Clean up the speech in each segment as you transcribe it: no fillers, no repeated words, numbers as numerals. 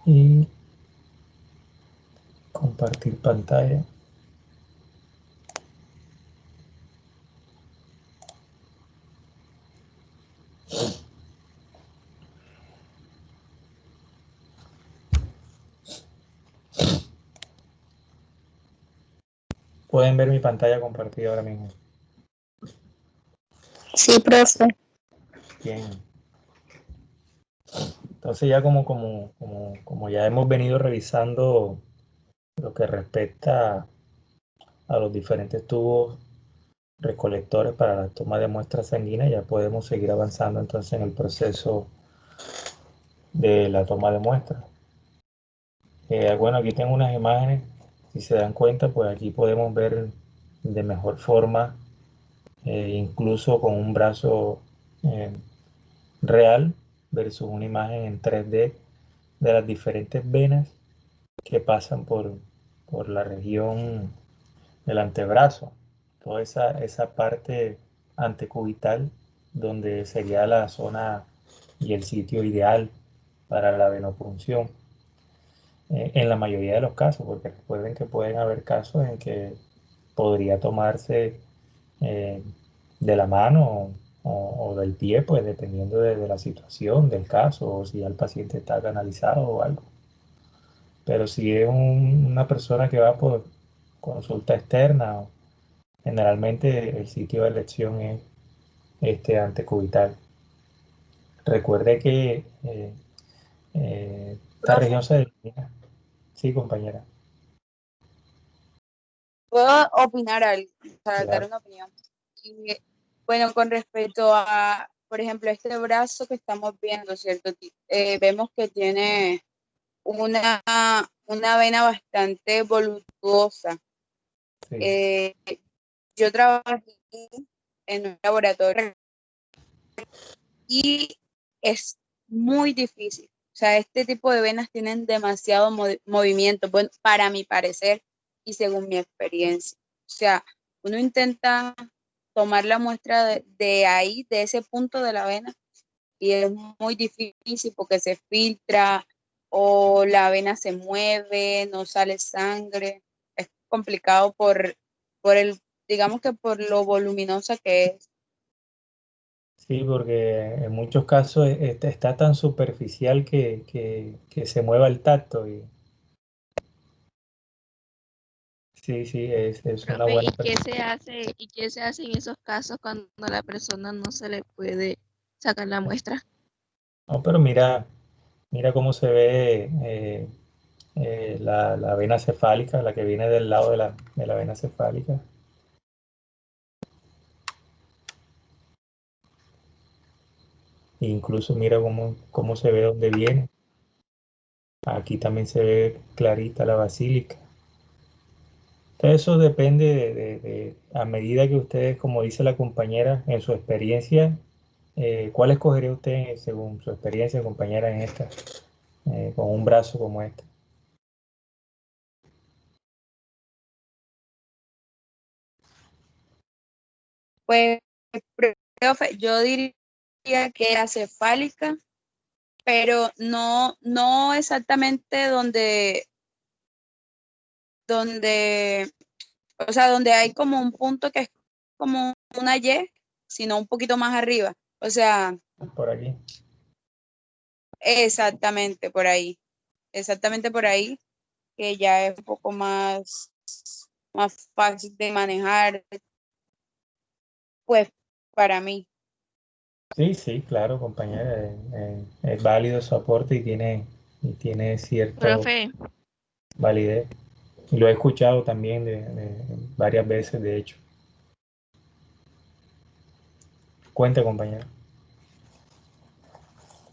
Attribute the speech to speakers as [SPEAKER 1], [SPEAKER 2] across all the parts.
[SPEAKER 1] y compartir pantalla. Pueden ver mi pantalla compartida ahora mismo.
[SPEAKER 2] Sí, profe.
[SPEAKER 1] Bien. Entonces ya como ya hemos venido revisando lo que respecta a los diferentes tubos recolectores para la toma de muestras sanguíneas, ya podemos seguir avanzando entonces en el proceso de la toma de muestras. Bueno, aquí tengo unas imágenes, si se dan cuenta, pues aquí podemos ver de mejor forma, incluso con un brazo eh, real versus una imagen en 3D de las diferentes venas que pasan por la región del antebrazo, toda esa parte antecubital donde sería la zona y el sitio ideal para la venopunción. En la mayoría de los casos, porque recuerden que pueden haber casos en que podría tomarse eh, de la mano o del pie, pues dependiendo de la situación, del caso, o si ya el paciente está canalizado o algo. Pero si es una persona que va por consulta externa, generalmente el sitio de elección es este antecubital. Recuerde que esta
[SPEAKER 2] Profe,
[SPEAKER 1] región se denomina. Sí, compañera.
[SPEAKER 2] ¿puedo opinar algo? O sea, dar
[SPEAKER 1] Claro.
[SPEAKER 2] una opinión. Y, bueno, con respecto a, por ejemplo, este brazo que estamos viendo, ¿cierto? Vemos que tiene una, una vena bastante voluptuosa.
[SPEAKER 1] Sí.
[SPEAKER 2] Eh, yo trabajé en un laboratorio y es muy difícil. O sea, este tipo de venas tienen demasiado movimiento, bueno, para mi parecer y según mi experiencia. O sea, uno intenta tomar la muestra de ahí, de ese punto de la vena, y es muy difícil porque se filtra o la vena se mueve, no sale sangre. Es complicado por el, digamos que por lo voluminosa que es.
[SPEAKER 1] Sí, porque en muchos casos está tan superficial que se mueva el tacto. Y, sí, sí, es una
[SPEAKER 3] Profe,
[SPEAKER 1] buena
[SPEAKER 3] y qué se hace en esos casos cuando a la persona no se le puede sacar la muestra?
[SPEAKER 1] No, pero mira cómo se ve la vena cefálica, la que viene del lado de la vena cefálica. E incluso mira cómo se ve dónde viene. Aquí también se ve clarita la basílica. Entonces, eso depende a medida que ustedes, como dice la compañera, en su experiencia, ¿cuál escogería usted según su experiencia, compañera, en esta, con un brazo como este?
[SPEAKER 2] Pues, profe, yo diría que la cefálica, pero no exactamente donde, o sea, donde hay como un punto que es como una Y, sino un poquito más arriba. O sea,
[SPEAKER 1] Por aquí.
[SPEAKER 2] exactamente por ahí, que ya es un poco más fácil de manejar, pues, para mí.
[SPEAKER 1] Sí, sí, claro, compañera, es válido su aporte y tiene cierta
[SPEAKER 3] Profe,
[SPEAKER 1] validez. Y lo he escuchado también varias veces, de hecho. Cuenta, compañera.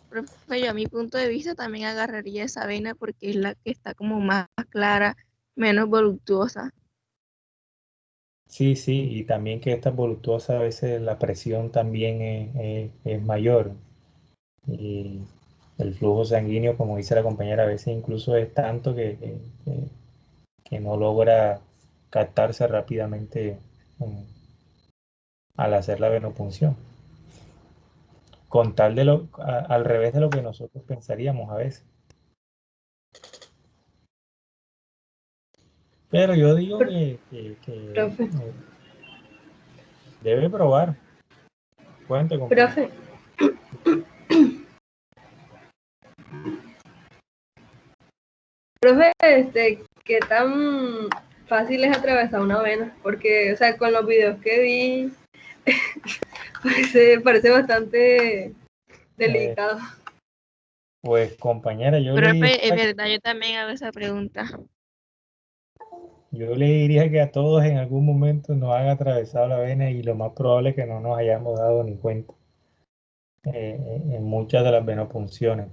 [SPEAKER 3] profe, yo a mi punto de vista también agarraría esa vena porque es la que está como más clara, menos voluptuosa.
[SPEAKER 1] Sí, sí, y también que esta voluptuosa a veces la presión también es mayor y el flujo sanguíneo, como dice la compañera, a veces incluso es tanto que no logra captarse rápidamente al hacer la venopunción. Con tal al revés de lo que nosotros pensaríamos a veces. Pero yo digo
[SPEAKER 4] Profe,
[SPEAKER 1] debe probar. Cuente, compañero.
[SPEAKER 4] profe, profe, ¿qué tan fácil es atravesar una vena? Porque, o sea, con los videos que vi, parece bastante delicado.
[SPEAKER 1] Pues compañera,
[SPEAKER 3] Profe, es verdad, yo también hago esa pregunta.
[SPEAKER 1] yo le diría que a todos en algún momento nos han atravesado la vena y lo más probable es que no nos hayamos dado ni cuenta en muchas de las venopunciones.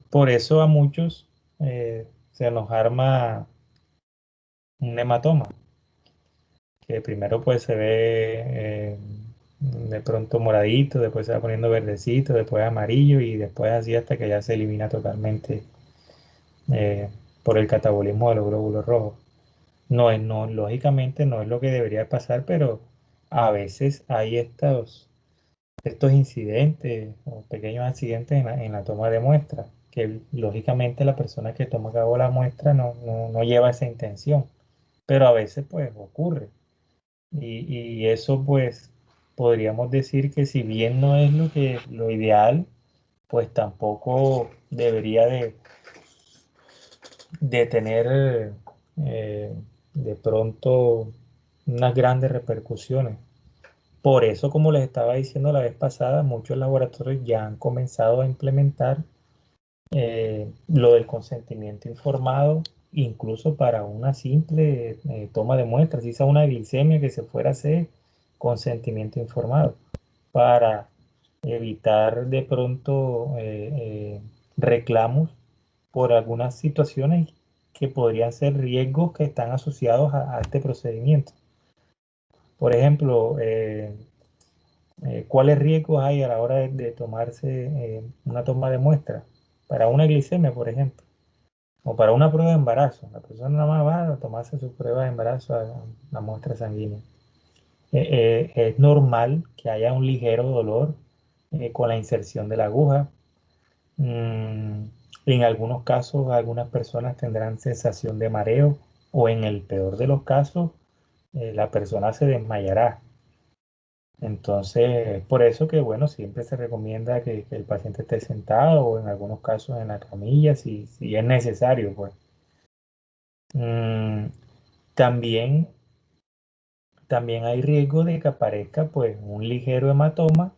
[SPEAKER 1] Por eso a muchos se nos arma un hematoma, que primero pues se ve de pronto moradito, después se va poniendo verdecito, después amarillo y después así hasta que ya se elimina totalmente eh, por el catabolismo de los glóbulos rojos. No, lógicamente no es lo que debería pasar, pero a veces hay estos incidentes o pequeños accidentes en la toma de muestra, que lógicamente la persona que toma a cabo la muestra no lleva esa intención, pero a veces pues ocurre. Y eso pues podríamos decir que si bien no es lo ideal, pues tampoco debería de tener de pronto unas grandes repercusiones. Por eso, como les estaba diciendo la vez pasada, muchos laboratorios ya han comenzado a implementar lo del consentimiento informado, incluso para una simple toma de muestras, si sea una glicemia que se fuera a hacer, consentimiento informado, para evitar de pronto reclamos por algunas situaciones que podrían ser riesgos que están asociados a este procedimiento. Por ejemplo, ¿cuáles riesgos hay a la hora de tomarse una toma de muestra? Para una glicemia, por ejemplo, o para una prueba de embarazo. La persona nada más va a tomarse su prueba de embarazo a la muestra sanguínea. Es normal que haya un ligero dolor con la inserción de la aguja. Mm, en algunos casos, algunas personas tendrán sensación de mareo o en el peor de los casos, la persona se desmayará. Entonces, por eso que, bueno, siempre se recomienda que el paciente esté sentado o en algunos casos en la camilla, si es necesario, pues. Mm, también, también hay riesgo de que aparezca, pues, un ligero hematoma,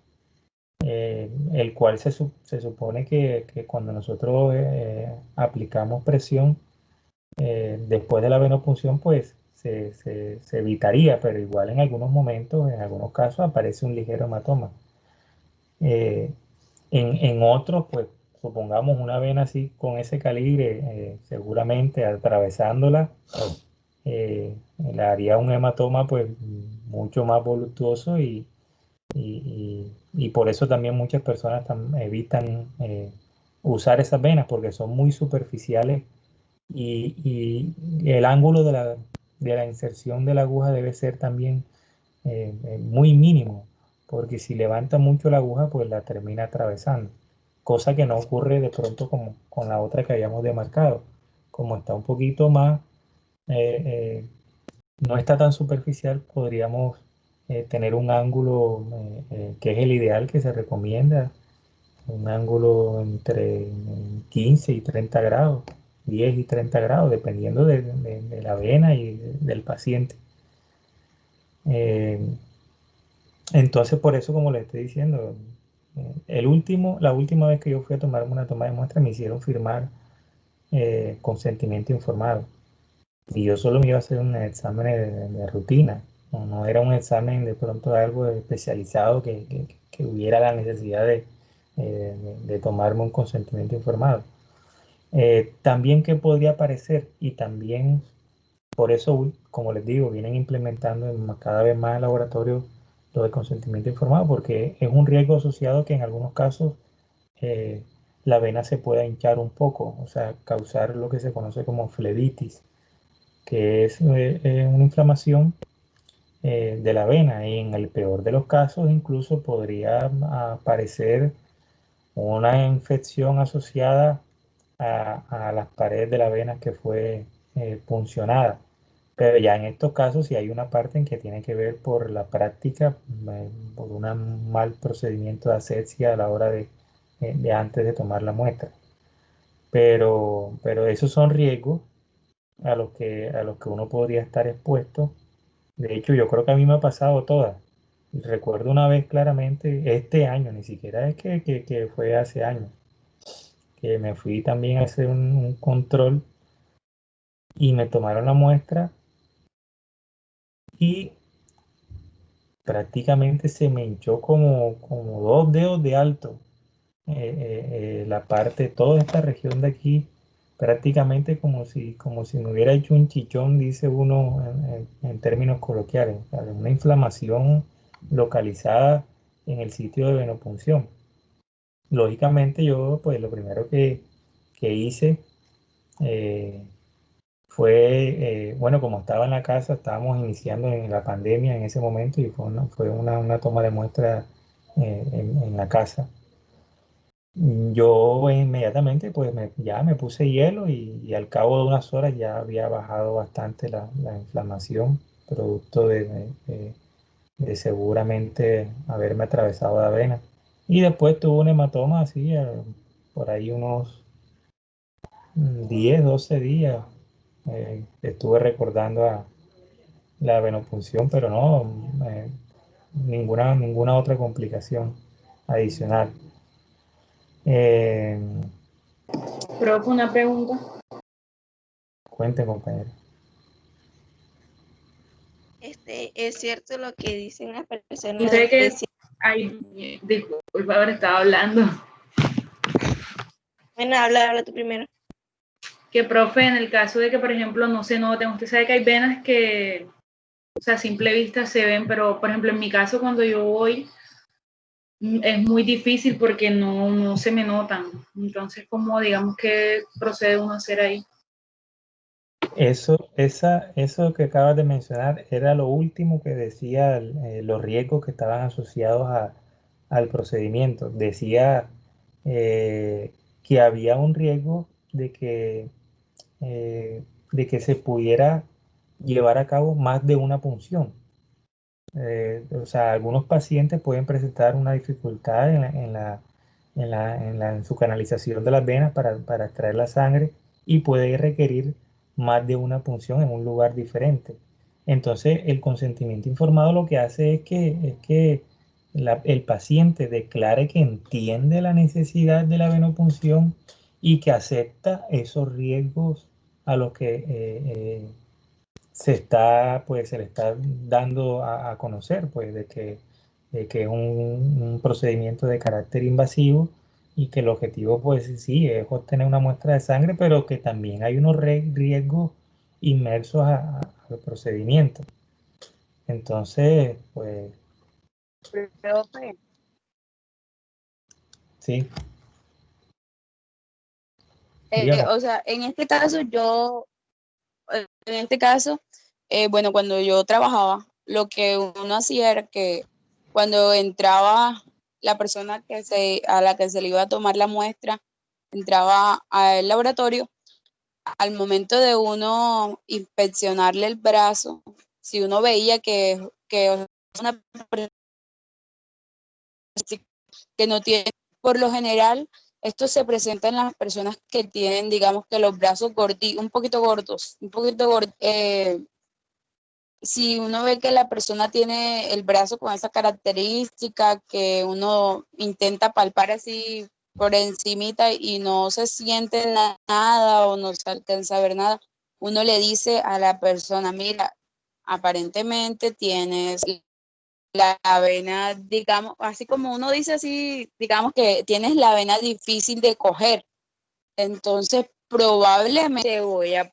[SPEAKER 1] el cual se supone que cuando nosotros aplicamos presión después de la venopunción, pues, se evitaría, pero igual en algunos momentos, en algunos casos, aparece un ligero hematoma. Eh, en otros, pues supongamos una vena así con ese calibre, seguramente atravesándola, le haría un hematoma pues mucho más voluptuoso y por eso también muchas personas evitan usar esas venas porque son muy superficiales y el ángulo de la inserción de la aguja debe ser también muy mínimo, porque si levanta mucho la aguja, pues la termina atravesando, cosa que no ocurre de pronto como con la otra que habíamos demarcado, como está un poquito más, eh, eh, no está tan superficial, podríamos tener un ángulo que es el ideal que se recomienda, un ángulo entre 15 y 30 grados, 10 y 30 grados, dependiendo de la vena y del paciente. Eh, Entonces, por eso, como le estoy diciendo, la última vez que yo fui a tomarme una toma de muestra, me hicieron firmar consentimiento informado. Y yo solo me iba a hacer un examen de rutina. No era un examen de pronto algo especializado que hubiera la necesidad de tomarme un consentimiento informado. También que podría aparecer y también por eso, como les digo, vienen implementando cada vez más laboratorios lo de consentimiento informado, porque es un riesgo asociado que en algunos casos eh, la vena se pueda hinchar un poco, o sea, causar lo que se conoce como flebitis, que es una inflamación de la vena y en el peor de los casos incluso podría aparecer una infección asociada a las paredes de la vena que fue puncionada. Pero ya en estos casos sí hay una parte en que tiene que ver por la práctica, por un mal procedimiento de asepsia a la hora de antes de tomar la muestra. Pero esos son riesgos a los que uno podría estar expuesto. De hecho, yo creo que a mí me ha pasado todas. Recuerdo una vez claramente, este año, ni siquiera es que fue hace años, que me fui también a hacer un control y me tomaron la muestra y prácticamente se me hinchó como 2 dedos de alto. La parte, toda esta región de aquí, prácticamente como si me hubiera hecho un chichón, dice uno en términos coloquiales, o sea, de una inflamación localizada en el sitio de venopunción. Lógicamente yo, pues lo primero que hice eh, fue, bueno, como estaba en la casa, estábamos iniciando en la pandemia en ese momento y fue una toma de muestra en la casa. Yo inmediatamente pues ya me puse hielo y al cabo de unas horas ya había bajado bastante la inflamación, producto de seguramente haberme atravesado la vena. Y después tuve un hematoma así, por ahí unos 10 12 días. Estuve recordando la venopunción, pero no, ninguna otra complicación adicional. Eh,
[SPEAKER 5] Profe, una pregunta.
[SPEAKER 1] Cuenten, compañero.
[SPEAKER 3] Es cierto lo que dicen las personas
[SPEAKER 5] Yo sé que,
[SPEAKER 3] de
[SPEAKER 5] ay, disculpa, ahora estaba hablando.
[SPEAKER 3] bueno, habla tú primero.
[SPEAKER 5] Que, profe, en el caso de que, por ejemplo, no se noten, usted sabe que hay venas que, o sea, a simple vista se ven, pero, por ejemplo, en mi caso, cuando yo voy, es muy difícil porque no se me notan. Entonces, ¿cómo, digamos, qué procede uno a hacer ahí?
[SPEAKER 1] Eso que acabas de mencionar era lo último que decía los riesgos que estaban asociados al procedimiento. Decía que había un riesgo eh, de que se pudiera llevar a cabo más de una punción. O sea, algunos pacientes pueden presentar una dificultad en su canalización de las venas para extraer la sangre y puede requerir más de una punción en un lugar diferente. Entonces, el consentimiento informado lo que hace es que el paciente declare que entiende la necesidad de la venopunción y que acepta esos riesgos a los que se le está dando a conocer, pues, de que es un procedimiento de carácter invasivo y que el objetivo, pues, sí, es obtener una muestra de sangre, pero que también hay unos riesgos inmersos al procedimiento. Entonces, pues,
[SPEAKER 2] Profe,
[SPEAKER 1] sí, digamos,
[SPEAKER 2] o sea, en este caso bueno, cuando yo trabajaba, lo que uno hacía era que cuando entraba la persona a la que se le iba a tomar la muestra, entraba al laboratorio, al momento de uno inspeccionarle el brazo, si uno veía que es una persona que no tiene, por lo general, esto se presenta en las personas que tienen, digamos que los brazos un poquito gordos, si uno ve que la persona tiene el brazo con esa característica que uno intenta palpar así por encimita y no se siente nada o no se alcanza a ver nada, uno le dice a la persona, mira, aparentemente tienes la vena, digamos, así como uno dice así, digamos que tienes la vena difícil de coger, entonces probablemente voy a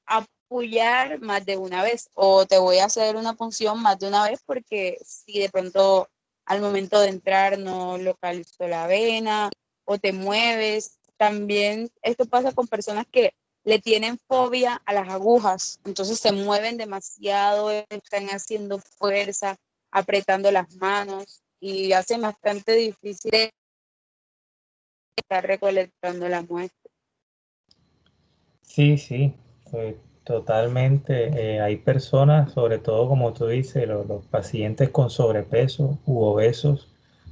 [SPEAKER 2] apoyar más de una vez o te voy a hacer una punción más de una vez porque si de pronto al momento de entrar no localizó la vena o te mueves. También esto pasa con personas que le tienen fobia a las agujas, entonces se mueven demasiado, están haciendo fuerza, apretando las manos y hace bastante difícil estar recolectando la muestra.
[SPEAKER 1] Sí, sí, totalmente. Hay personas, sobre todo como tú dices, los pacientes con sobrepeso u obesos,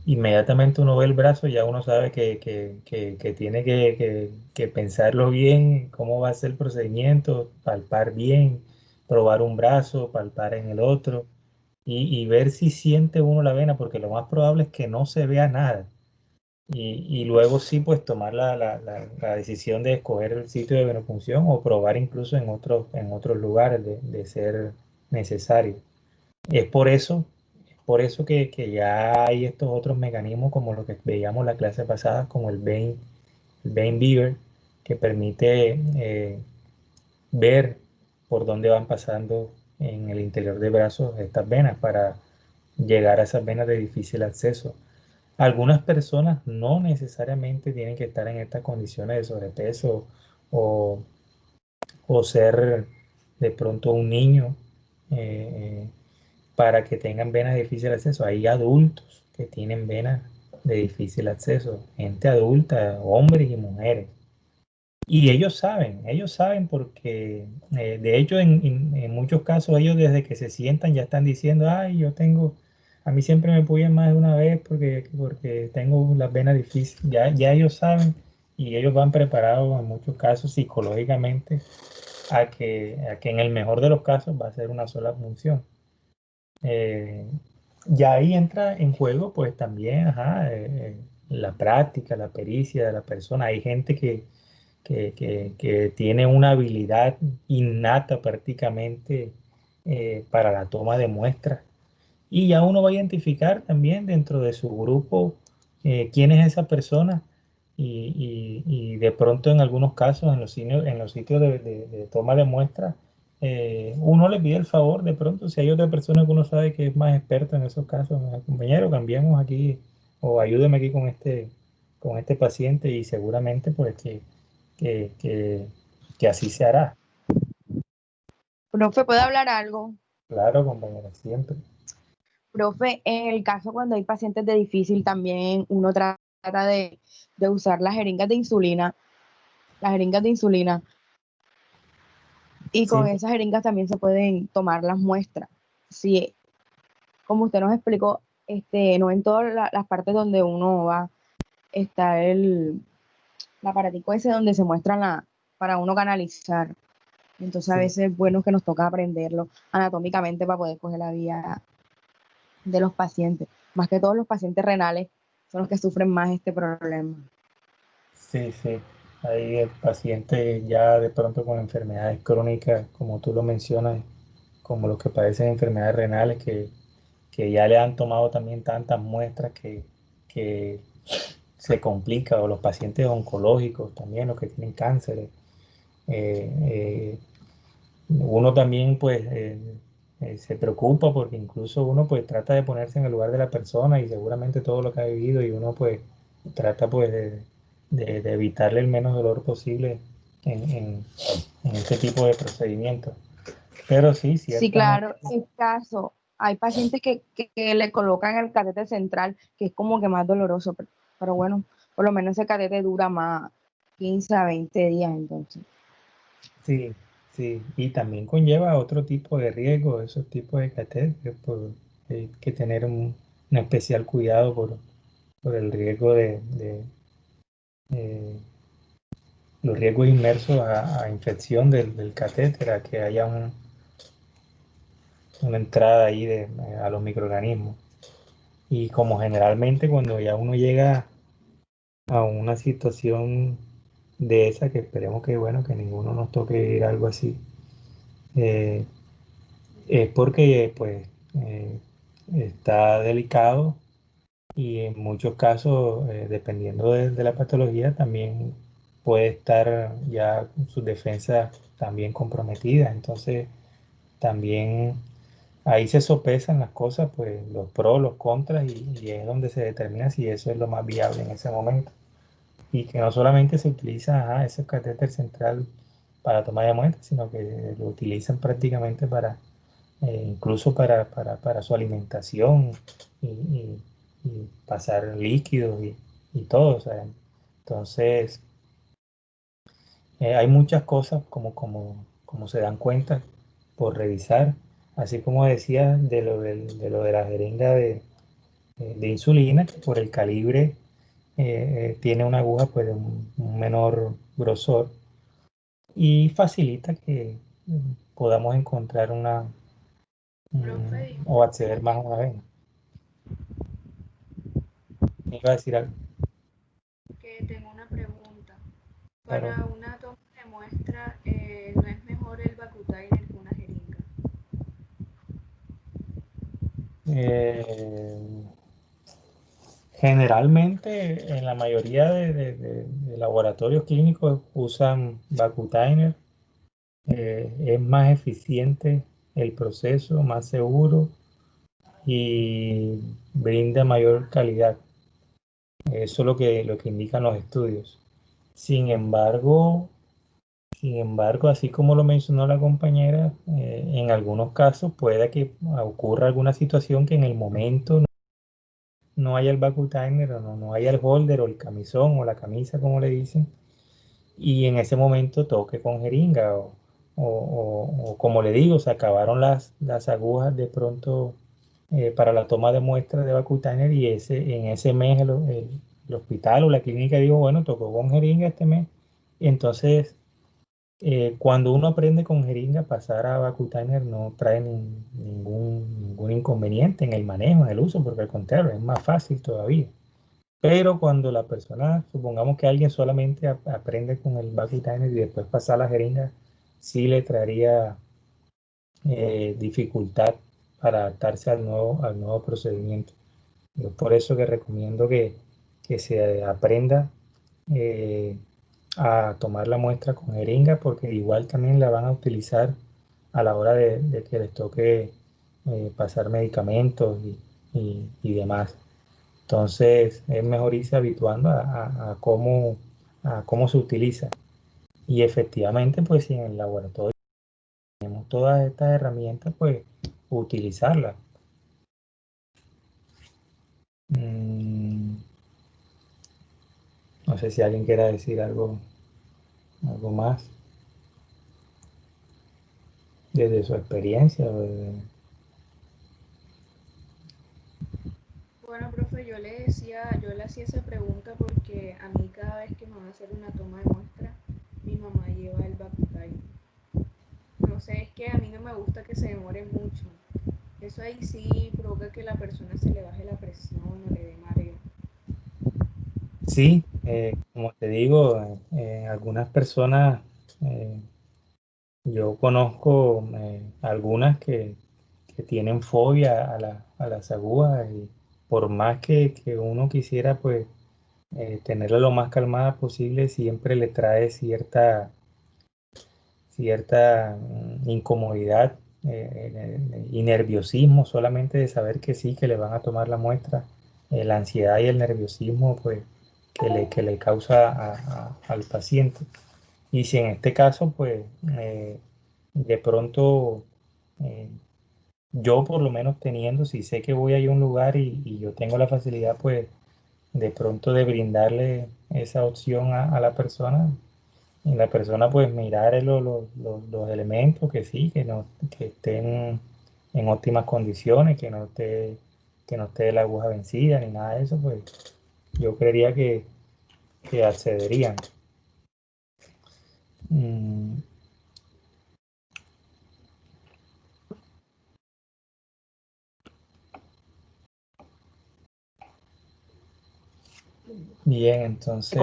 [SPEAKER 1] inmediatamente uno ve el brazo, ya uno sabe que tiene que pensarlo bien, cómo va a ser el procedimiento, palpar bien, probar un brazo, palpar en el otro y ver si siente uno la vena, porque lo más probable es que no se vea nada. Y luego sí, pues tomar la decisión de escoger el sitio de venopunción o probar incluso en otros lugares de ser necesario. Es por eso que ya hay estos otros mecanismos como lo que veíamos la clase pasada, como el vein Beaver, que permite ver por dónde van pasando en el interior del brazo estas venas para llegar a esas venas de difícil acceso. Algunas personas no necesariamente tienen que estar en estas condiciones de sobrepeso o, o ser de pronto un niño eh, para que tengan venas de difícil acceso. Hay adultos que tienen venas de difícil acceso, gente adulta, hombres y mujeres. Y ellos saben porque de hecho en muchos casos ellos desde que se sientan ya están diciendo, ay, a mí siempre me puyen más de una vez porque tengo las venas difíciles. Ya ellos saben y ellos van preparados en muchos casos psicológicamente a que en el mejor de los casos va a ser una sola función. Eh, ya ahí entra en juego pues también ajá, la práctica, la pericia de la persona. Hay gente que tiene una habilidad innata prácticamente para la toma de muestras. Y ya uno va a identificar también dentro de su grupo quién es esa persona y de pronto en algunos casos en los sitios de toma de muestras, uno le pide el favor de pronto, si hay otra persona que uno sabe que es más experta en esos casos, compañero, cambiemos aquí o ayúdeme aquí con este paciente y seguramente pues que, que, que así se hará.
[SPEAKER 6] Profe, ¿puedo hablar algo?
[SPEAKER 1] Claro, compañero, siempre.
[SPEAKER 6] Profe, en el caso cuando hay pacientes de difícil, también uno trata de usar las jeringas de insulina, y con
[SPEAKER 1] Sí,
[SPEAKER 6] esas jeringas también se pueden tomar las muestras. Sí, como usted nos explicó, no en todas las partes donde uno va está el aparatico ese donde se muestran para uno canalizar. Entonces a
[SPEAKER 1] sí.
[SPEAKER 6] veces es bueno que nos toca aprenderlo anatómicamente para poder coger la vía de los pacientes. Más que todos los pacientes renales son los que sufren más este problema.
[SPEAKER 1] Sí, sí. Hay pacientes ya de pronto con enfermedades crónicas, como tú lo mencionas, como los que padecen enfermedades renales, que ya le han tomado también tantas muestras que se complica, o los pacientes oncológicos también, los que tienen cánceres. Uno también pues se preocupa porque incluso uno pues trata de ponerse en el lugar de la persona y seguramente todo lo que ha vivido y uno pues trata pues de evitarle el menos dolor posible en, en- en este tipo de procedimientos. Pero sí,
[SPEAKER 6] Sí,
[SPEAKER 1] ciertamente,
[SPEAKER 6] claro, en caso, hay pacientes que le colocan el catete central, que es como que más doloroso, pero bueno, por lo menos ese catete dura más 15 a 20 días entonces.
[SPEAKER 1] sí, sí. Y también conlleva otro tipo de riesgo, esos tipos de catéteres, hay que tener un especial cuidado por el riesgo eh, los riesgos inmersos a infección del catéter, a que haya una entrada ahí a los microorganismos. Y como generalmente cuando ya uno llega a una situación de esa, que esperemos que bueno, que ninguno nos toque ir a algo así, eh, es porque pues está delicado y en muchos casos, dependiendo de la patología, también puede estar ya su defensa también comprometida. Entonces, también ahí se sopesan las cosas, pues los pros, los contras, y es donde se determina si eso es lo más viable en ese momento. Y que no solamente se utiliza ese catéter central para tomar de muestras, sino que lo utilizan prácticamente incluso para su alimentación y, y pasar líquidos y todo. O sea, entonces, Hay muchas cosas como se dan cuenta por revisar, así como decía de lo de la jeringa de insulina, que por el calibre tiene una aguja pues, de un menor grosor y facilita que podamos encontrar
[SPEAKER 3] Profe,
[SPEAKER 1] o acceder más a una vena. Me iba a decir algo,
[SPEAKER 3] que tengo una pregunta.
[SPEAKER 1] claro.
[SPEAKER 3] Para una toma de muestra, ¿no es mejor el Vacutainer que una jeringa?
[SPEAKER 1] Eh, Generalmente, en la mayoría de laboratorios clínicos usan Vacutainer. Es más eficiente el proceso, más seguro y brinda mayor calidad. Eso es lo que indican los estudios. Sin embargo, sin embargo, así como lo mencionó la compañera, en algunos casos puede que ocurra alguna situación que en el momento no haya el Vacutainer o no haya el holder o el camisón o la camisa, como le dicen, y en ese momento toque con jeringa o como le digo, se acabaron las agujas de pronto para la toma de muestras de Vacutainer y en ese mes el hospital o la clínica dijo, bueno, tocó con jeringa este mes. Entonces, cuando uno aprende con jeringa, pasar a Vacutainer no trae ningún inconveniente en el manejo, en el uso, porque al contrario, es más fácil todavía. Pero cuando la persona, supongamos que alguien solamente aprende con el Vacutainer y después pasa a la jeringa, sí le traería dificultad para adaptarse al nuevo procedimiento. Es por eso que recomiendo que se aprenda eh, a tomar la muestra con jeringa, porque igual también la van a utilizar a la hora de que les toque pasar medicamentos y demás. Entonces es mejor irse habituando a cómo se utiliza. Y efectivamente, pues si en el laboratorio tenemos todas estas herramientas, pues utilizarlas. Mm, no sé si alguien quiera decir algo más desde su experiencia.
[SPEAKER 3] Bueno, profe, yo le hacía esa pregunta porque a mí cada vez que me van a hacer una toma de muestra, mi mamá lleva el Vacutainer. No sé, es que a mí no me gusta que se demore mucho. Eso ahí sí provoca que la persona se le baje la presión o le dé mareo.
[SPEAKER 1] Sí, como te digo, algunas personas, eh, yo conozco algunas que tienen fobia a las agujas y por más que uno quisiera pues tenerla lo más calmada posible, siempre le trae cierta incomodidad y nerviosismo solamente de saber que sí, que le van a tomar la muestra, la ansiedad y el nerviosismo pues que le causa al paciente. Y si en este caso pues de pronto eh, yo por lo menos teniendo, si sé que voy a ir a un lugar y yo tengo la facilidad pues de pronto de brindarle esa opción a la persona, y la persona pues mirar los elementos que sí, que estén en óptimas condiciones, que no esté la aguja vencida ni nada de eso, pues yo creería que accederían. Mm, bien, entonces,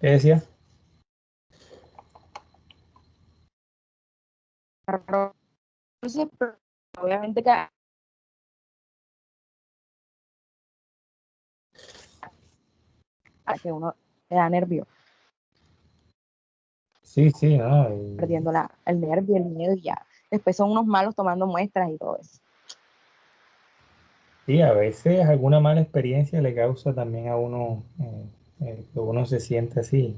[SPEAKER 1] ¿qué decía?
[SPEAKER 6] Entonces, pero obviamente que uno le da nervio,
[SPEAKER 1] Sí, sí, ¿no?
[SPEAKER 6] perdiendo el nervio, el miedo y ya. Después son unos malos tomando muestras y todo eso.
[SPEAKER 1] Sí, a veces alguna mala experiencia le causa también a uno que uno se siente así.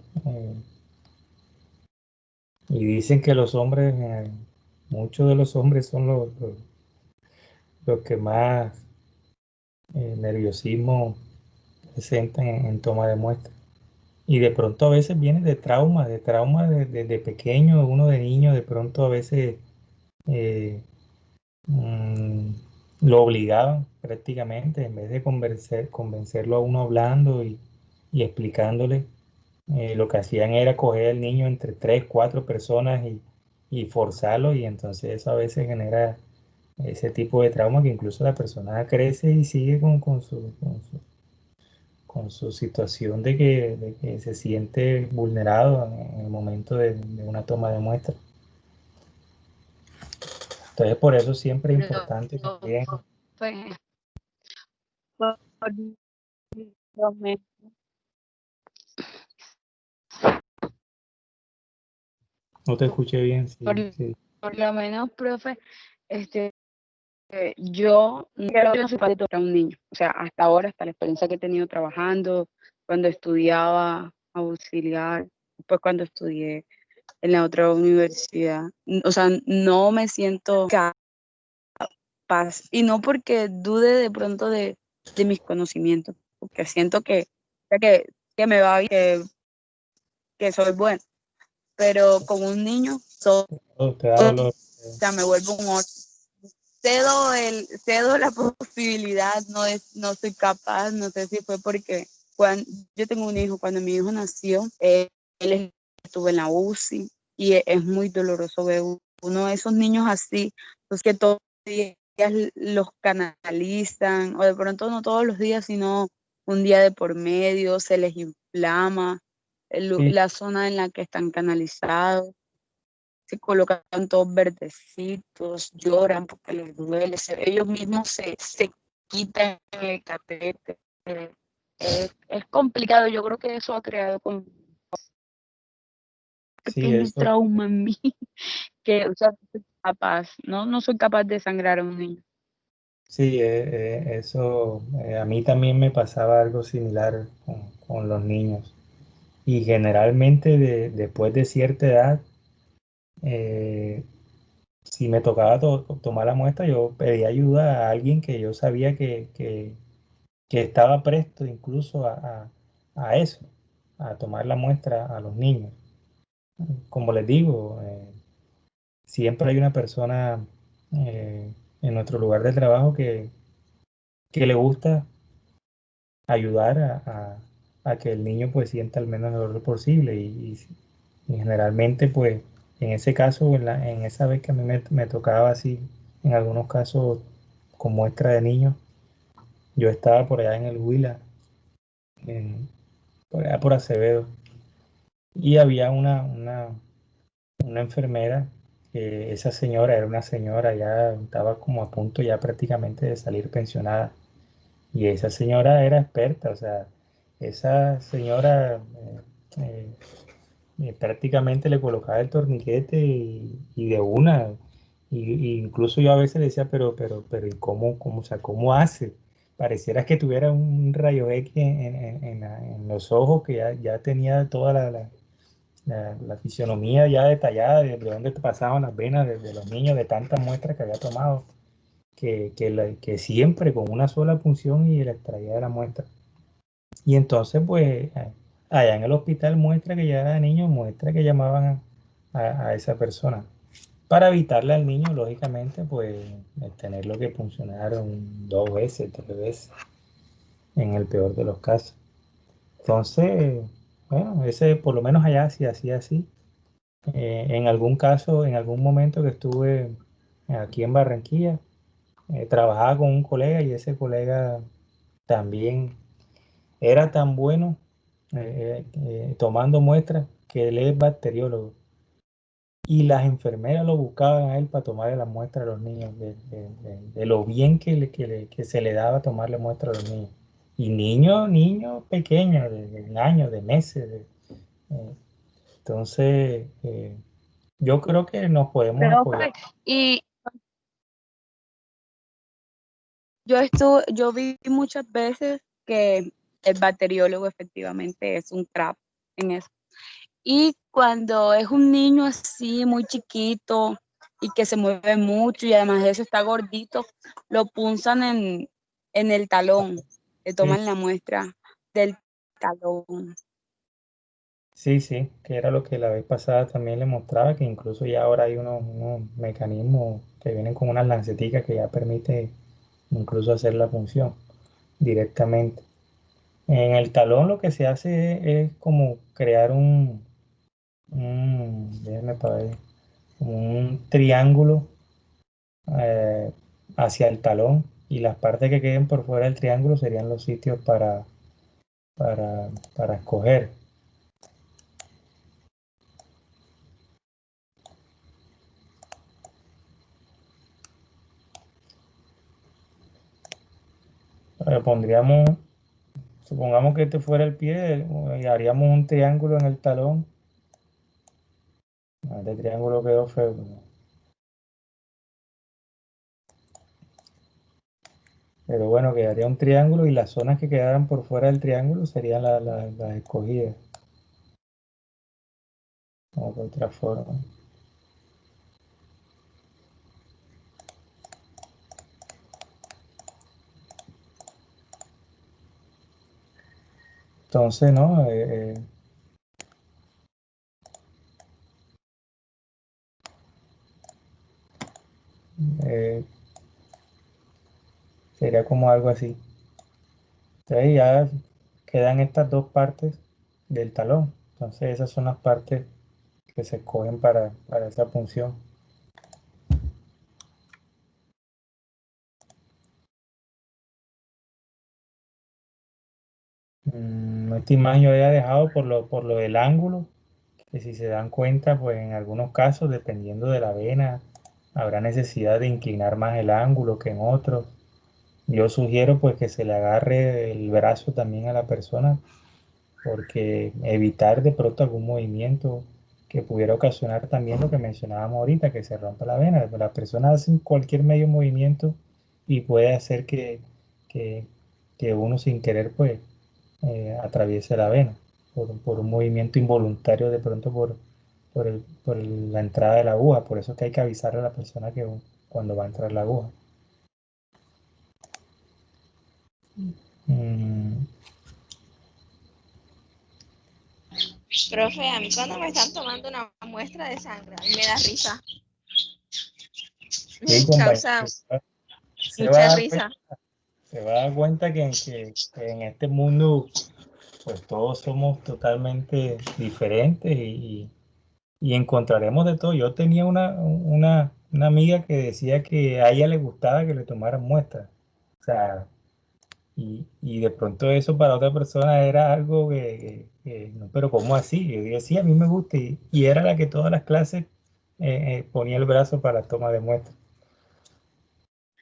[SPEAKER 1] Y dicen que los hombres, muchos de los hombres son los que más nerviosismo presentan en toma de muestras. Y de pronto a veces viene de trauma de pequeño, uno de niño, de pronto a veces eh, mm, lo obligaban prácticamente, en vez de convencerlo a uno hablando y explicándole, lo que hacían era coger al niño entre tres, cuatro personas y forzarlo, y entonces eso a veces genera ese tipo de trauma que incluso la persona crece y sigue con su situación de que se siente vulnerado en el momento de una toma de muestra. Entonces, por eso siempre es
[SPEAKER 2] Pero,
[SPEAKER 1] importante también.
[SPEAKER 2] pues, por lo menos,
[SPEAKER 1] No te escuché bien,
[SPEAKER 2] por,
[SPEAKER 1] sí, sí.
[SPEAKER 2] por lo menos, profe, yo no soy padre para un niño. O sea, hasta ahora, hasta la experiencia que he tenido trabajando, cuando estudiaba auxiliar, pues cuando estudié en la otra universidad. O sea, no me siento capaz, y no porque dude de pronto de mis conocimientos, porque siento que me va bien, que soy buena, pero con un niño,
[SPEAKER 1] Te da dolor.
[SPEAKER 2] o sea, me vuelvo un ocho. Cedo la posibilidad, no soy capaz, no sé si fue porque cuando yo tengo un hijo, cuando mi hijo nació, él estuvo en la UCI y es muy doloroso ver uno de esos niños así, pues que todos los días los canalizan, o de pronto no todos los días, sino un día de por medio, se les inflama
[SPEAKER 1] Sí,
[SPEAKER 2] la zona en la que están canalizados, se colocan todos verdecitos, lloran porque les duele, ellos mismos se quitan el catéter. Es complicado, yo creo que eso ha creado como un
[SPEAKER 1] sí,
[SPEAKER 2] pequeño
[SPEAKER 1] eso.
[SPEAKER 2] trauma en mí, que, o sea, no soy capaz, no soy capaz de sangrar a un niño.
[SPEAKER 1] Sí, eso a mí también me pasaba algo similar con los niños. Y generalmente después de cierta edad, eh, si me tocaba tomar la muestra, yo pedía ayuda a alguien que yo sabía que estaba presto incluso a eso, a tomar la muestra a los niños. Como les digo, siempre hay una persona en nuestro lugar de trabajo que le gusta ayudar a que el niño pues sienta el menos dolor posible y generalmente pues en ese caso, en esa vez que a mí me tocaba así, en algunos casos con muestra de niños, yo estaba por allá en el Huila, por allá por Acevedo, y había una enfermera, que esa señora era una señora, ya estaba como a punto ya prácticamente de salir pensionada. Y esa señora era experta, o sea, esa señora prácticamente le colocaba el torniquete y de una. Y incluso yo a veces le decía, ¿y o sea, cómo hace? Pareciera que tuviera un rayo X en los ojos, que ya tenía toda la fisionomía ya detallada de dónde pasaban las venas de los niños, de tantas muestras que había tomado, que siempre con una sola punción y la extraía de la muestra. Y entonces, pues, allá en el hospital muestra que ya era de niño, muestra que llamaban a esa persona. Para evitarle al niño, lógicamente, pues, tenerlo que funcionar dos veces, tres veces, en el peor de los casos. Entonces, bueno, ese por lo menos allá sí hacía así. En algún caso, en algún momento que estuve aquí en Barranquilla, trabajaba con un colega y ese colega también era tan bueno tomando muestras que él es bacteriólogo y las enfermeras lo buscaban a él para tomarle la muestra a los niños de lo bien que se le daba tomarle muestra a los niños. Y niños pequeños, de años, de meses. Eh, entonces, yo creo que nos podemos apoyar.
[SPEAKER 2] Profe, y yo vi muchas veces que el bacteriólogo efectivamente es un crack en eso. Y cuando es un niño así, muy chiquito y que se mueve mucho y además de eso está gordito, lo punzan en el talón, le
[SPEAKER 1] Sí,
[SPEAKER 2] toman la muestra del talón.
[SPEAKER 1] Sí, sí, que era lo que la vez pasada también le mostraba, que incluso ya ahora hay unos mecanismos que vienen con unas lanceticas que ya permite incluso hacer la función directamente. En el talón lo que se hace es como crear déjame para ver, como un triángulo eh, hacia el talón, y las partes que queden por fuera del triángulo serían los sitios para escoger. Pondríamos, supongamos que este fuera el pie, y haríamos un triángulo en el talón. Este triángulo quedó feo. Pero bueno, quedaría un triángulo y las zonas que quedaran por fuera del triángulo serían las escogidas. O de otra forma. Entonces, ¿no? Eh, sería como algo así. Entonces ya quedan estas dos partes del talón. Entonces esas son las partes que se escogen para esa función. Esta imagen yo había dejado por lo del ángulo, que si se dan cuenta, pues en algunos casos, dependiendo de la vena, habrá necesidad de inclinar más el ángulo que en otros. Yo sugiero pues que se le agarre el brazo también a la persona, porque evitar de pronto algún movimiento que pudiera ocasionar también lo que mencionábamos ahorita, que se rompa la vena. Las personas hacen cualquier medio movimiento y puede hacer que, que uno sin querer pues atraviese la vena por un movimiento involuntario de pronto por la entrada de la aguja. Por eso es que hay que avisarle a la persona que cuando va a entrar la aguja. Mm,
[SPEAKER 7] Profe, a mí cuando me están tomando una muestra de sangre, a mí me da risa. Me
[SPEAKER 1] sí,
[SPEAKER 7] causa
[SPEAKER 1] se va a
[SPEAKER 7] mucha
[SPEAKER 1] dar
[SPEAKER 7] risa.
[SPEAKER 1] se va a dar cuenta que en este mundo pues todos somos totalmente diferentes y encontraremos de todo. Yo tenía una amiga que decía que a ella le gustaba que le tomaran muestras. O sea, y de pronto eso para otra persona era algo no, pero ¿cómo así? Yo decía, sí, a mí me gusta, y era la que todas las clases ponía el brazo para la toma de muestras,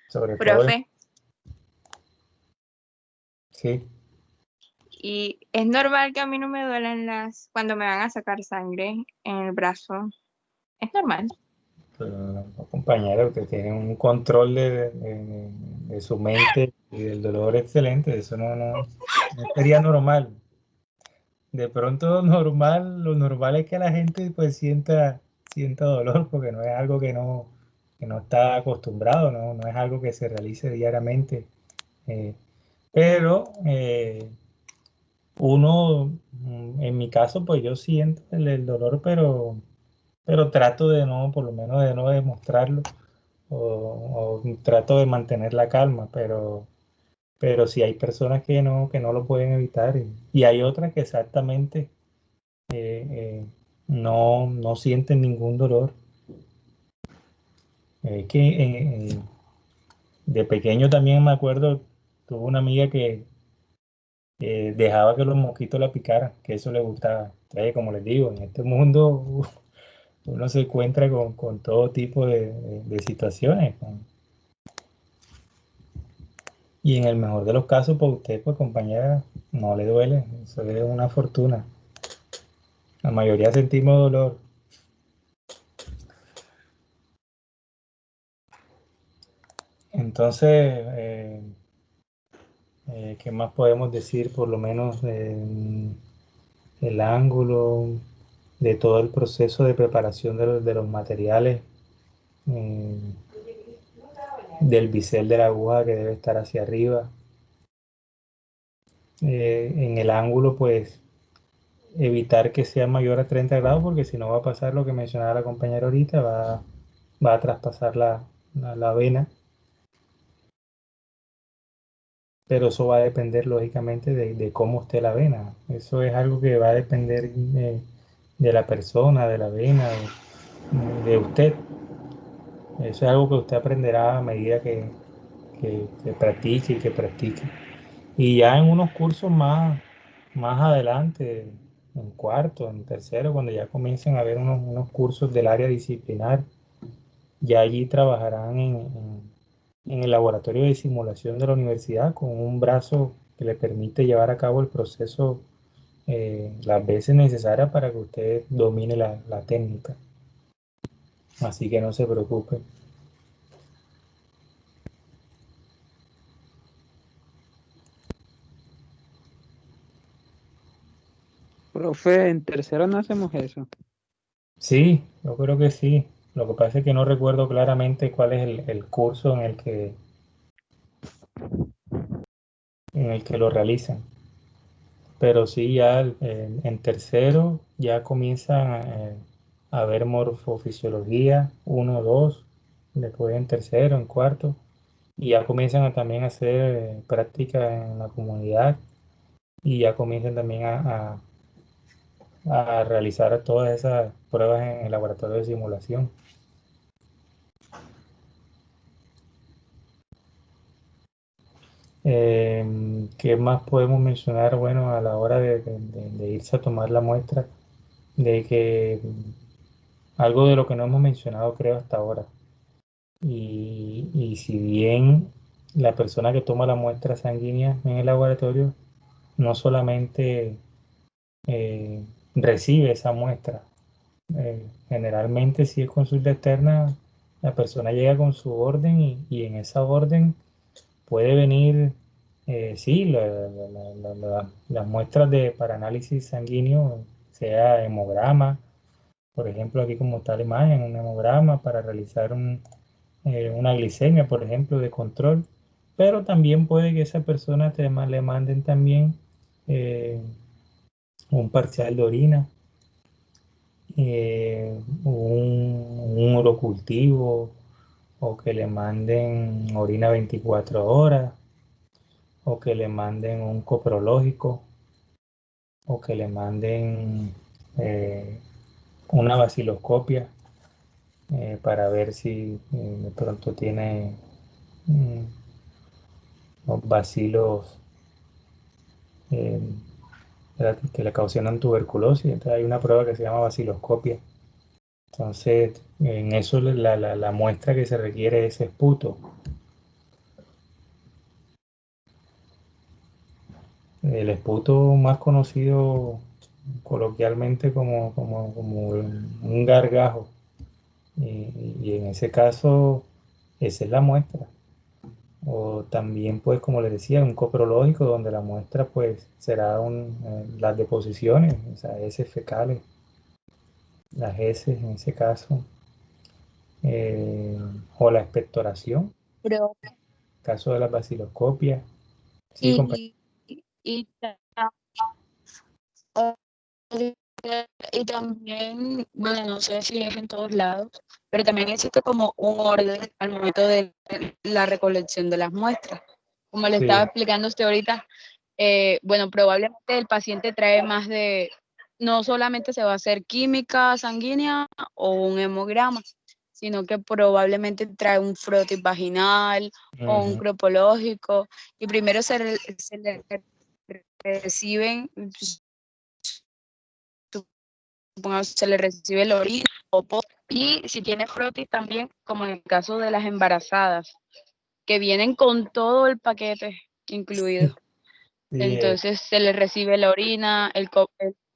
[SPEAKER 1] sobre todo,
[SPEAKER 2] Profe,
[SPEAKER 1] sí.
[SPEAKER 2] y es normal que a mí no me duelen cuando me van a sacar sangre en el brazo. Es normal.
[SPEAKER 1] Pero, no, compañero, usted tiene un control de su mente y del dolor excelente, eso no sería normal. De pronto lo normal es que la gente pues sienta dolor, porque no es algo que no está acostumbrado, no es algo que se realice diariamente. eh, pero en mi caso, pues yo siento el dolor, pero trato de no, por lo menos de no demostrarlo, o trato de mantener la calma, pero sí hay personas que no lo pueden evitar, y hay otras que exactamente no sienten ningún dolor. Que de pequeño también me acuerdo, tuve una amiga que dejaba que los mosquitos la picaran, que eso le gustaba. Entonces, como les digo, en este mundo uno se encuentra con todo tipo de situaciones. Y en el mejor de los casos, pues usted, pues compañera, no le duele, eso es una fortuna. La mayoría sentimos dolor. Entonces, ¿qué más podemos decir? Por lo menos el ángulo de todo el proceso de preparación de los materiales, eh, del bisel de la aguja que debe estar hacia arriba. En el ángulo, pues evitar que sea mayor a 30 grados, porque si no va a pasar lo que mencionaba la compañera ahorita, va a traspasar la vena. Pero eso va a depender lógicamente de cómo esté la vena. Eso es algo que va a depender de la persona, de la vena, de usted. Eso es algo que usted aprenderá a medida que practique y que practique. Y ya en unos cursos más adelante, en cuarto, en tercero, cuando ya comiencen a haber unos cursos del área disciplinar, ya allí trabajarán en el laboratorio de simulación de la universidad con un brazo que le permite llevar a cabo el proceso las veces necesarias para que usted domine la técnica. Así que no se preocupe.
[SPEAKER 8] Profe, en tercero no hacemos eso.
[SPEAKER 1] Sí, yo creo que sí. Lo que pasa es que no recuerdo claramente cuál es el curso en el que lo realizan. Pero sí, ya en tercero ya comienzan a ver morfofisiología 1, 2, después en tercero, en cuarto, y ya comienzan también a hacer práctica en la comunidad y ya comienzan también a realizar todas esas pruebas en el laboratorio de simulación. ¿Qué más podemos mencionar? Bueno, a la hora de irse a tomar la muestra, de que algo de lo que no hemos mencionado creo hasta ahora. Y si bien la persona que toma la muestra sanguínea en el laboratorio no solamente eh, recibe esa muestra, generalmente si es consulta externa, la persona llega con su orden y en esa orden puede venir, sí, las muestras para análisis sanguíneo, sea hemograma, por ejemplo, aquí como está la imagen, un hemograma para realizar una glicemia, por ejemplo, de control, pero también puede que esa persona le manden también eh, un parcial de orina, un urocultivo, o que le manden orina 24 horas, o que le manden un coprológico, o que le manden eh, una vaciloscopia para ver si de pronto tiene mm, los bacilos eh, que le causan tuberculosis. Entonces hay una prueba que se llama vaciloscopia. Entonces, en eso la muestra que se requiere es esputo. El esputo más conocido coloquialmente como un gargajo. Y en ese caso, esa es la muestra. O también, pues, como les decía, un coprológico donde la muestra, pues, será las deposiciones, o sea, heces fecales, las heces en ese caso, eh, o la expectoración,
[SPEAKER 2] Pero,
[SPEAKER 1] caso de la vaciloscopia. Sí, compañero.
[SPEAKER 2] y, y, y también, bueno, no sé si es en todos lados, pero también existe como un orden al momento de la recolección de las muestras. Como le estaba
[SPEAKER 1] Sí,
[SPEAKER 2] explicando usted ahorita, bueno, probablemente el paciente trae más de, no solamente se va a hacer química sanguínea o un hemograma, sino que probablemente trae un frotis vaginal o un
[SPEAKER 1] ujú,
[SPEAKER 2] cropológico, y primero se le reciben, pues, supongamos, se le recibe el orina o y si tiene frotis también, como en el caso de las embarazadas, que vienen con todo el paquete incluido.
[SPEAKER 1] sí,
[SPEAKER 2] Entonces se le recibe la orina, el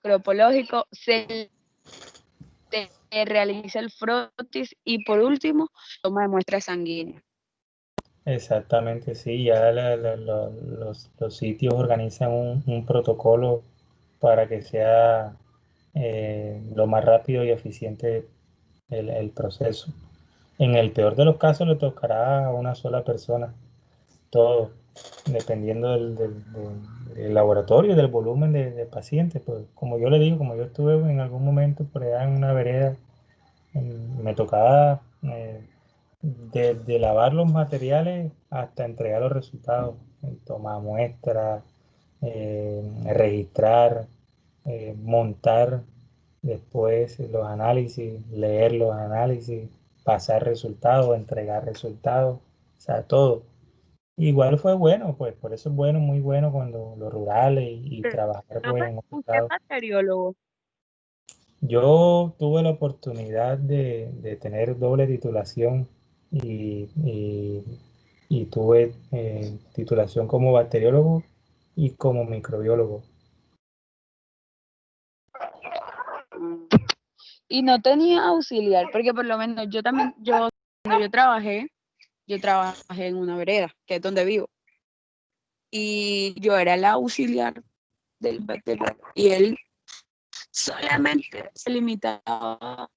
[SPEAKER 2] cropológico, se le realiza el frotis y por último, toma de muestra sanguínea.
[SPEAKER 1] exactamente, sí, ya los sitios organizan un protocolo para que sea lo más rápido y eficiente el proceso. En el peor de los casos le tocará a una sola persona todo, dependiendo del laboratorio, del volumen de pacientes. Pues como yo le digo, como yo estuve en algún momento por allá en una vereda, me tocaba de lavar los materiales hasta entregar los resultados, tomar muestras, registrar, montar después los análisis, leer los análisis, pasar resultados, entregar resultados, o sea, todo. Igual fue bueno, pues por eso es bueno, muy bueno cuando los rurales y trabajar pues en otro
[SPEAKER 2] Usted es
[SPEAKER 1] lado.
[SPEAKER 2] bacteriólogo.
[SPEAKER 1] Yo tuve la oportunidad de tener doble titulación y tuve titulación como bacteriólogo y como microbiólogo.
[SPEAKER 2] Y no tenía auxiliar, porque por lo menos yo también, cuando yo trabajé en una vereda, que es donde vivo, y yo era la auxiliar del bacteriólogo, y él solamente se limitaba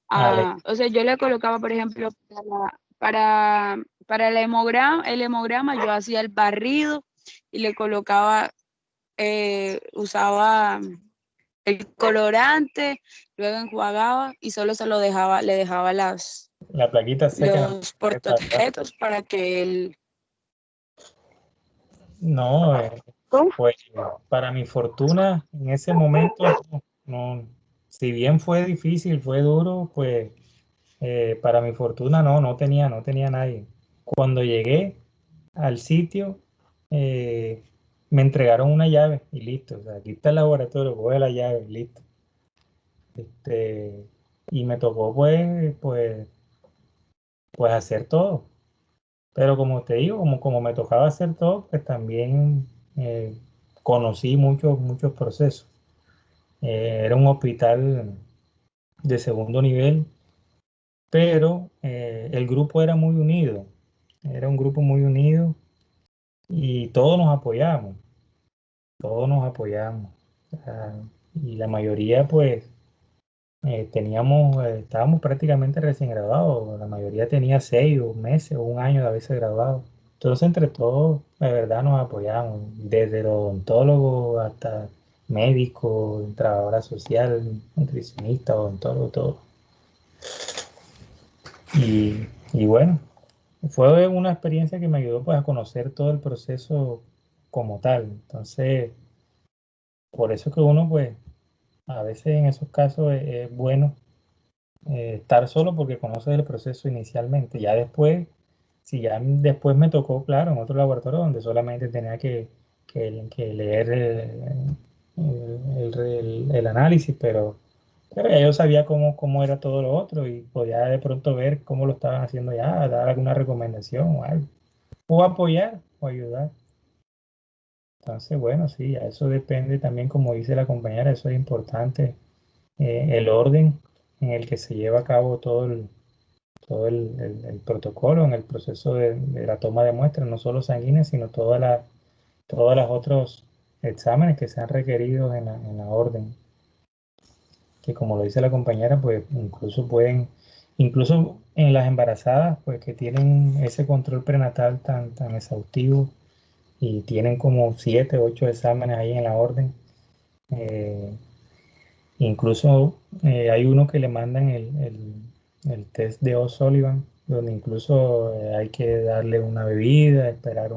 [SPEAKER 1] Ale,
[SPEAKER 2] o sea, yo le colocaba, por ejemplo, para el hemograma, yo hacía el barrido y le colocaba, usaba el colorante, luego enjuagaba y solo se lo dejaba, le dejaba
[SPEAKER 1] la plaquita seca
[SPEAKER 2] los portaobjetos para que él...
[SPEAKER 1] no,
[SPEAKER 2] ¿Cómo?
[SPEAKER 1] pues para mi fortuna en ese momento, no, si bien fue difícil, fue duro, pues para mi fortuna no tenía nadie. Cuando llegué al sitio, eh, me entregaron una llave y listo. O sea, aquí está el laboratorio, coge la llave y listo. Este, y me tocó pues hacer todo. Pero como te digo, como me tocaba hacer todo, pues también eh, conocí muchos procesos. Era un hospital de segundo nivel, pero el grupo era muy unido. Era un grupo muy unido y todos nos apoyamos. Ah, y la mayoría, pues, estábamos prácticamente recién graduados. La mayoría tenía 6 meses o un año de haberse graduado. Entonces, entre todos, de verdad nos apoyamos, desde los odontólogos hasta médicos, trabajadora social, nutricionista, odontólogo, todo. Y bueno, fue una experiencia que me ayudó pues a conocer todo el proceso como tal. Entonces, por eso que uno pues a veces en esos casos es bueno estar solo porque conoces el proceso inicialmente. Ya después, si ya después me tocó, claro, en otro laboratorio donde solamente tenía que leer el análisis, pero ya yo sabía cómo era todo lo otro y podía de pronto ver cómo lo estaban haciendo ya, dar alguna recomendación o algo, o apoyar o ayudar. Entonces, bueno, sí, a eso depende también, como dice la compañera, eso es importante, el orden en el que se lleva a cabo todo el protocolo en el proceso de la toma de muestras, no solo sanguíneas, sino todas las otros exámenes que sean requeridos en la orden, que como lo dice la compañera, pues incluso en las embarazadas, pues que tienen ese control prenatal tan exhaustivo y tienen como 7, 8 exámenes ahí en la orden. eh, Incluso hay uno que le mandan el test de O'Sullivan, donde incluso hay que darle una bebida, esperar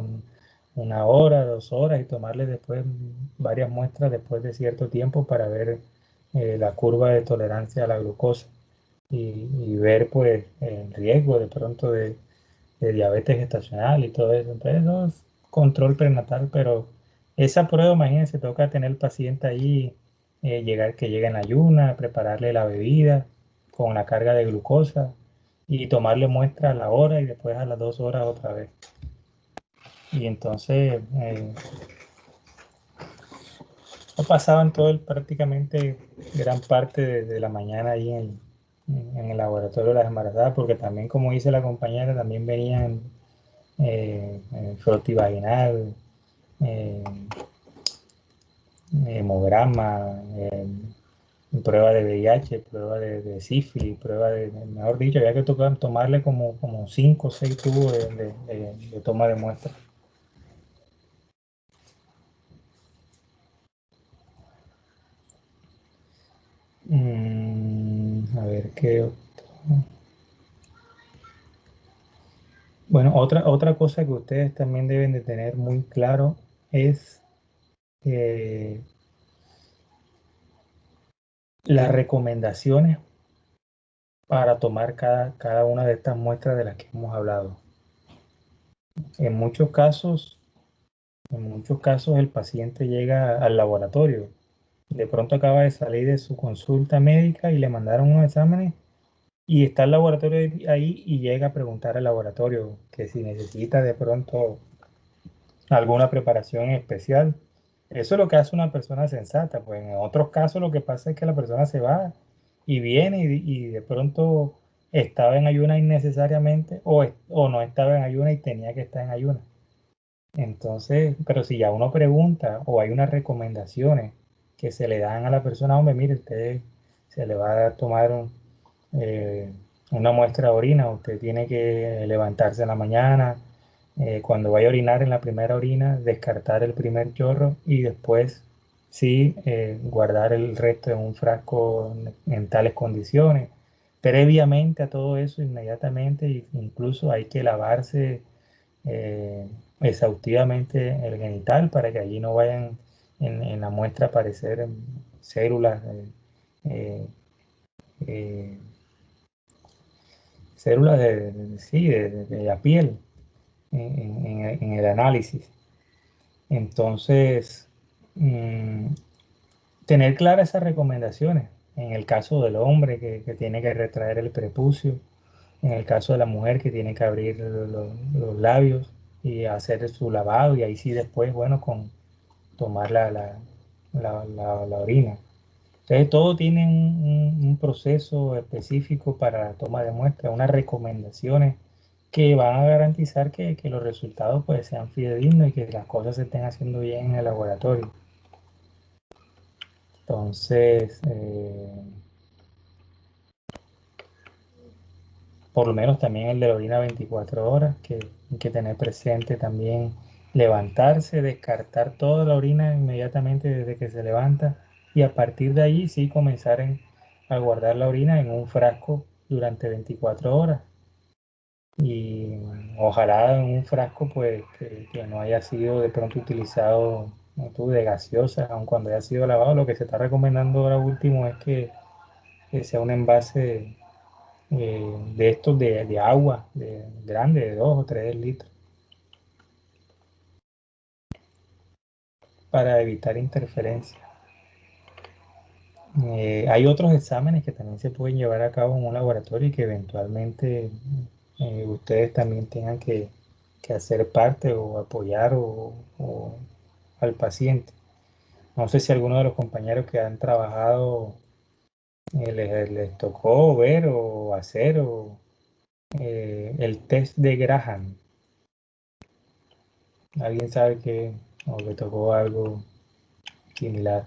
[SPEAKER 1] una hora, 2 horas y tomarle después varias muestras después de cierto tiempo para ver la curva de tolerancia a la glucosa y ver pues el riesgo de pronto de diabetes gestacional y todo eso. Entonces, eso es control prenatal, pero esa prueba, imagínense, toca tener el paciente ahí, que llegue en ayuna, prepararle la bebida con la carga de glucosa y tomarle muestra a la hora y después a las 2 horas otra vez. Y entonces, pasaban prácticamente gran parte de la mañana ahí en el laboratorio de las embarazadas, porque también, como dice la compañera, también venían frotivaginal, eh, hemograma, prueba de VIH, prueba de sífilis, mejor dicho, había que tomarle como 5 o 6 tubos de toma de muestra. A ver qué otro. Bueno, otra cosa que ustedes también deben de tener muy claro es las recomendaciones para tomar cada una de estas muestras de las que hemos hablado. En muchos casos el paciente llega al laboratorio. De pronto acaba de salir de su consulta médica y le mandaron unos exámenes y está el laboratorio ahí y llega a preguntar al laboratorio que si necesita de pronto alguna preparación especial. Eso es lo que hace una persona sensata. Pues en otros casos lo que pasa es que la persona se va y viene y de pronto estaba en ayuna innecesariamente o no estaba en ayuna y tenía que estar en ayuna. Entonces, pero si ya uno pregunta o hay unas recomendaciones que se le dan a la persona, hombre, mire, usted se le va a tomar una muestra de orina, usted tiene que levantarse en la mañana, cuando vaya a orinar en la primera orina, descartar el primer chorro y después sí guardar el resto en un frasco en tales condiciones. Previamente a todo eso, inmediatamente, incluso hay que lavarse exhaustivamente el genital para que allí no vayan en la muestra a aparecer células, eh, eh, células sí, de la piel en el análisis. Entonces, tener claras esas recomendaciones. En el caso del hombre que tiene que retraer el prepucio, en el caso de la mujer que tiene que abrir los labios y hacer su lavado y ahí sí después, bueno, con tomar la orina. Entonces todo tiene un proceso específico para la toma de muestra, unas recomendaciones que van a garantizar que los resultados pues sean fidedignos y que las cosas se estén haciendo bien en el laboratorio. Entonces, por lo menos también el de la orina 24 horas, que hay que tener presente también levantarse, descartar toda la orina inmediatamente desde que se levanta y a partir de ahí sí comenzar a guardar la orina en un frasco durante 24 horas. Y ojalá en un frasco pues que no haya sido de pronto utilizado de gaseosa, aun cuando haya sido lavado. Lo que se está recomendando ahora último es que sea un envase de estos de agua, grande, de 2 o 3 litros, para evitar interferencia. Hay otros exámenes que también se pueden llevar a cabo en un laboratorio y que eventualmente ustedes también tengan que hacer parte o apoyar o al paciente. No sé si alguno de los compañeros que han trabajado les tocó ver o hacer el test de Graham. ¿Alguien sabe que o le tocó algo similar?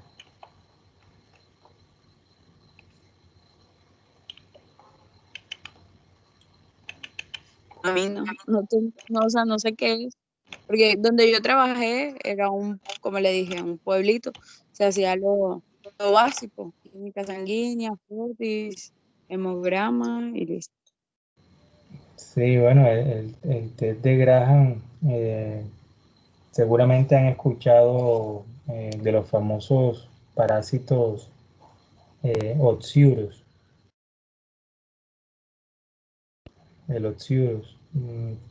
[SPEAKER 2] A mí no, o sea, no sé qué es, porque donde yo trabajé era como le dije, un pueblito, se hacía lo básico, química sanguínea, fotis, hemograma y listo.
[SPEAKER 1] Sí, bueno, el test de Graham, seguramente han escuchado de los famosos parásitos Oxyurus, el Oxyurus,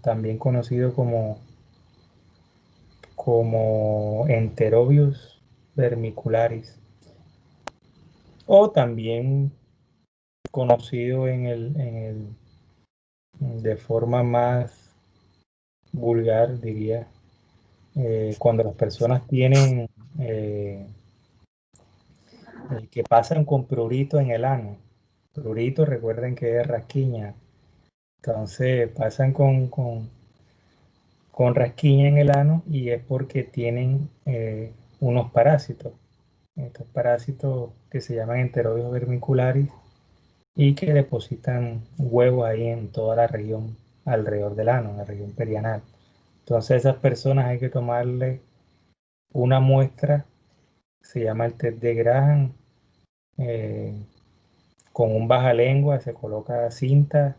[SPEAKER 1] también conocido como Enterobius vermicularis, o también conocido de forma más vulgar, diría, cuando las personas tienen que pasan con prurito en el ano. Prurito, recuerden que es rasquiña. Entonces pasan con rasquiña en el ano y es porque tienen unos parásitos. Estos parásitos que se llaman Enterobius vermicularis y que depositan huevos ahí en toda la región alrededor del ano, en la región perianal. Entonces a esas personas hay que tomarle una muestra, se llama el test de Graham, con un bajalengua se coloca cinta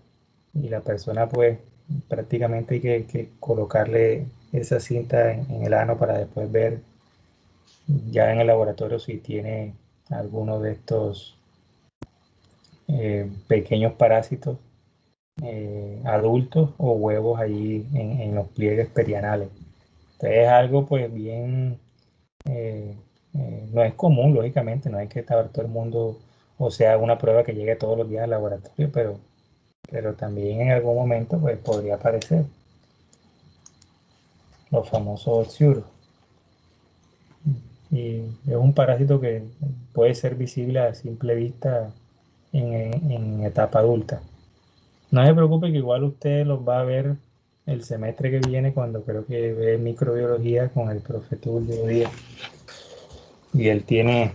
[SPEAKER 1] y la persona pues prácticamente hay que colocarle esa cinta en el ano para después ver ya en el laboratorio si tiene alguno de estos pequeños parásitos adultos o huevos allí en los pliegues perianales. Entonces es algo pues bien, no es común, lógicamente, no hay que estar todo el mundo, o sea, una prueba que llegue todos los días al laboratorio, pero también en algún momento pues podría aparecer los famosos Otsuru. Y es un parásito que puede ser visible a simple vista en etapa adulta. No se preocupe que igual usted los va a ver el semestre que viene cuando creo que ve microbiología con el profe Tulio Díaz. Y él tiene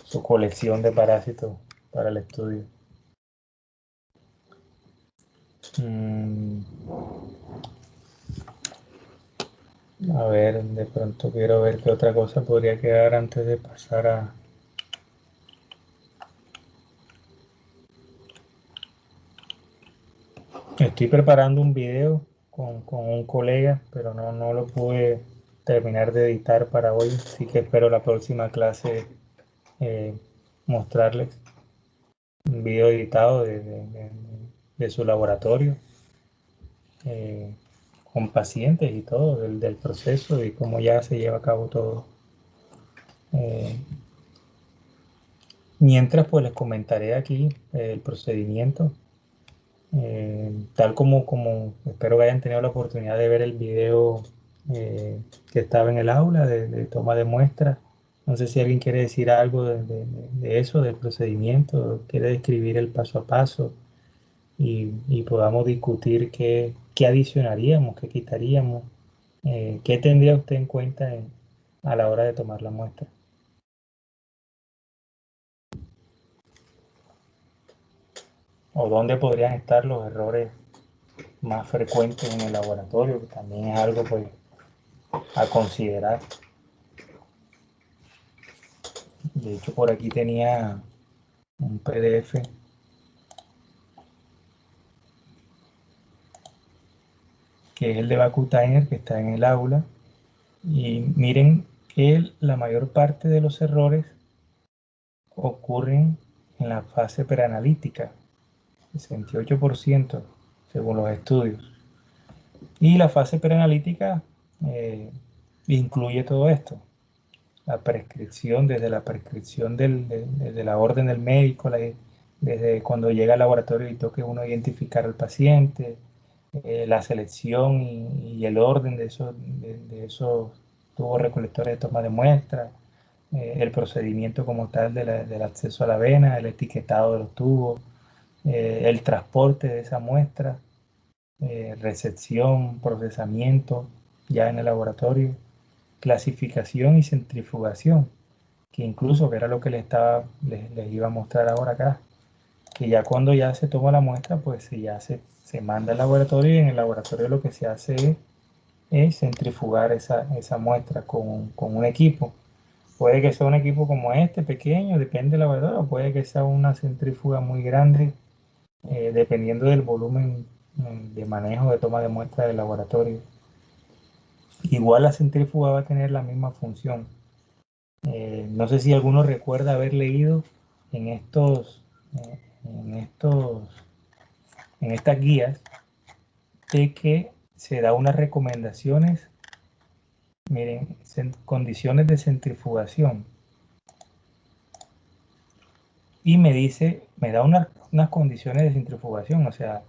[SPEAKER 1] su colección de parásitos para el estudio. A ver, de pronto quiero ver qué otra cosa podría quedar antes de pasar a... Estoy preparando un video con un colega, pero no lo pude terminar de editar para hoy, así que espero la próxima clase mostrarles un video editado de su laboratorio con pacientes y todo, del proceso y cómo ya se lleva a cabo todo. Mientras pues les comentaré aquí el procedimiento. Tal como espero que hayan tenido la oportunidad de ver el video que estaba en el aula de toma de muestras. No sé si alguien quiere decir algo de eso, del procedimiento, quiere describir el paso a paso y podamos discutir qué adicionaríamos, qué quitaríamos, qué tendría usted en cuenta a la hora de tomar la muestra. O dónde podrían estar los errores más frecuentes en el laboratorio, que también es algo pues a considerar. De hecho, por aquí tenía un PDF que es el de Bakutainer, que está en el aula. Y miren que la mayor parte de los errores ocurren en la fase preanalítica, 68% según los estudios. Y la fase preanalítica incluye todo esto. La prescripción, desde la prescripción desde la orden del médico, desde cuando llega al laboratorio y toque uno identificar al paciente, la selección y el orden de esos tubos recolectores de toma de muestras, el procedimiento como tal del acceso a la vena, el etiquetado de los tubos, el transporte de esa muestra, recepción, procesamiento ya en el laboratorio, clasificación y centrifugación, que incluso que era lo que les iba a mostrar ahora acá, que ya cuando ya se toma la muestra, pues ya se manda al laboratorio y en el laboratorio lo que se hace es centrifugar esa muestra con un equipo. Puede que sea un equipo como este, pequeño, depende del laboratorio, o puede que sea una centrífuga muy grande, dependiendo del volumen de manejo de toma de muestra del laboratorio. Igual la centrífuga va a tener la misma función. No sé si alguno recuerda haber leído en estas guías de que se da unas recomendaciones, miren, condiciones de centrifugación. Y me da unas condiciones de centrifugación, o sea,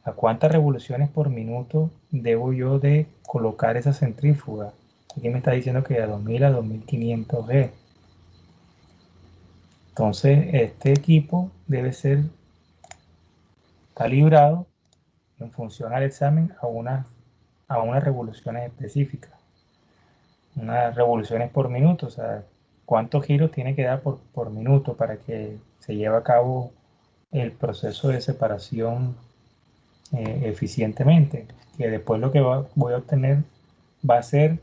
[SPEAKER 1] a cuántas revoluciones por minuto debo yo de colocar esa centrífuga. Aquí me está diciendo que a 2000 a 2500 G. Entonces, este equipo debe ser calibrado en función al examen a unas revoluciones específicas. Unas revoluciones por minuto, o sea, cuántos giros tiene que dar por minuto para que se lleve a cabo el proceso de separación eficientemente. Que después lo que voy a obtener va a ser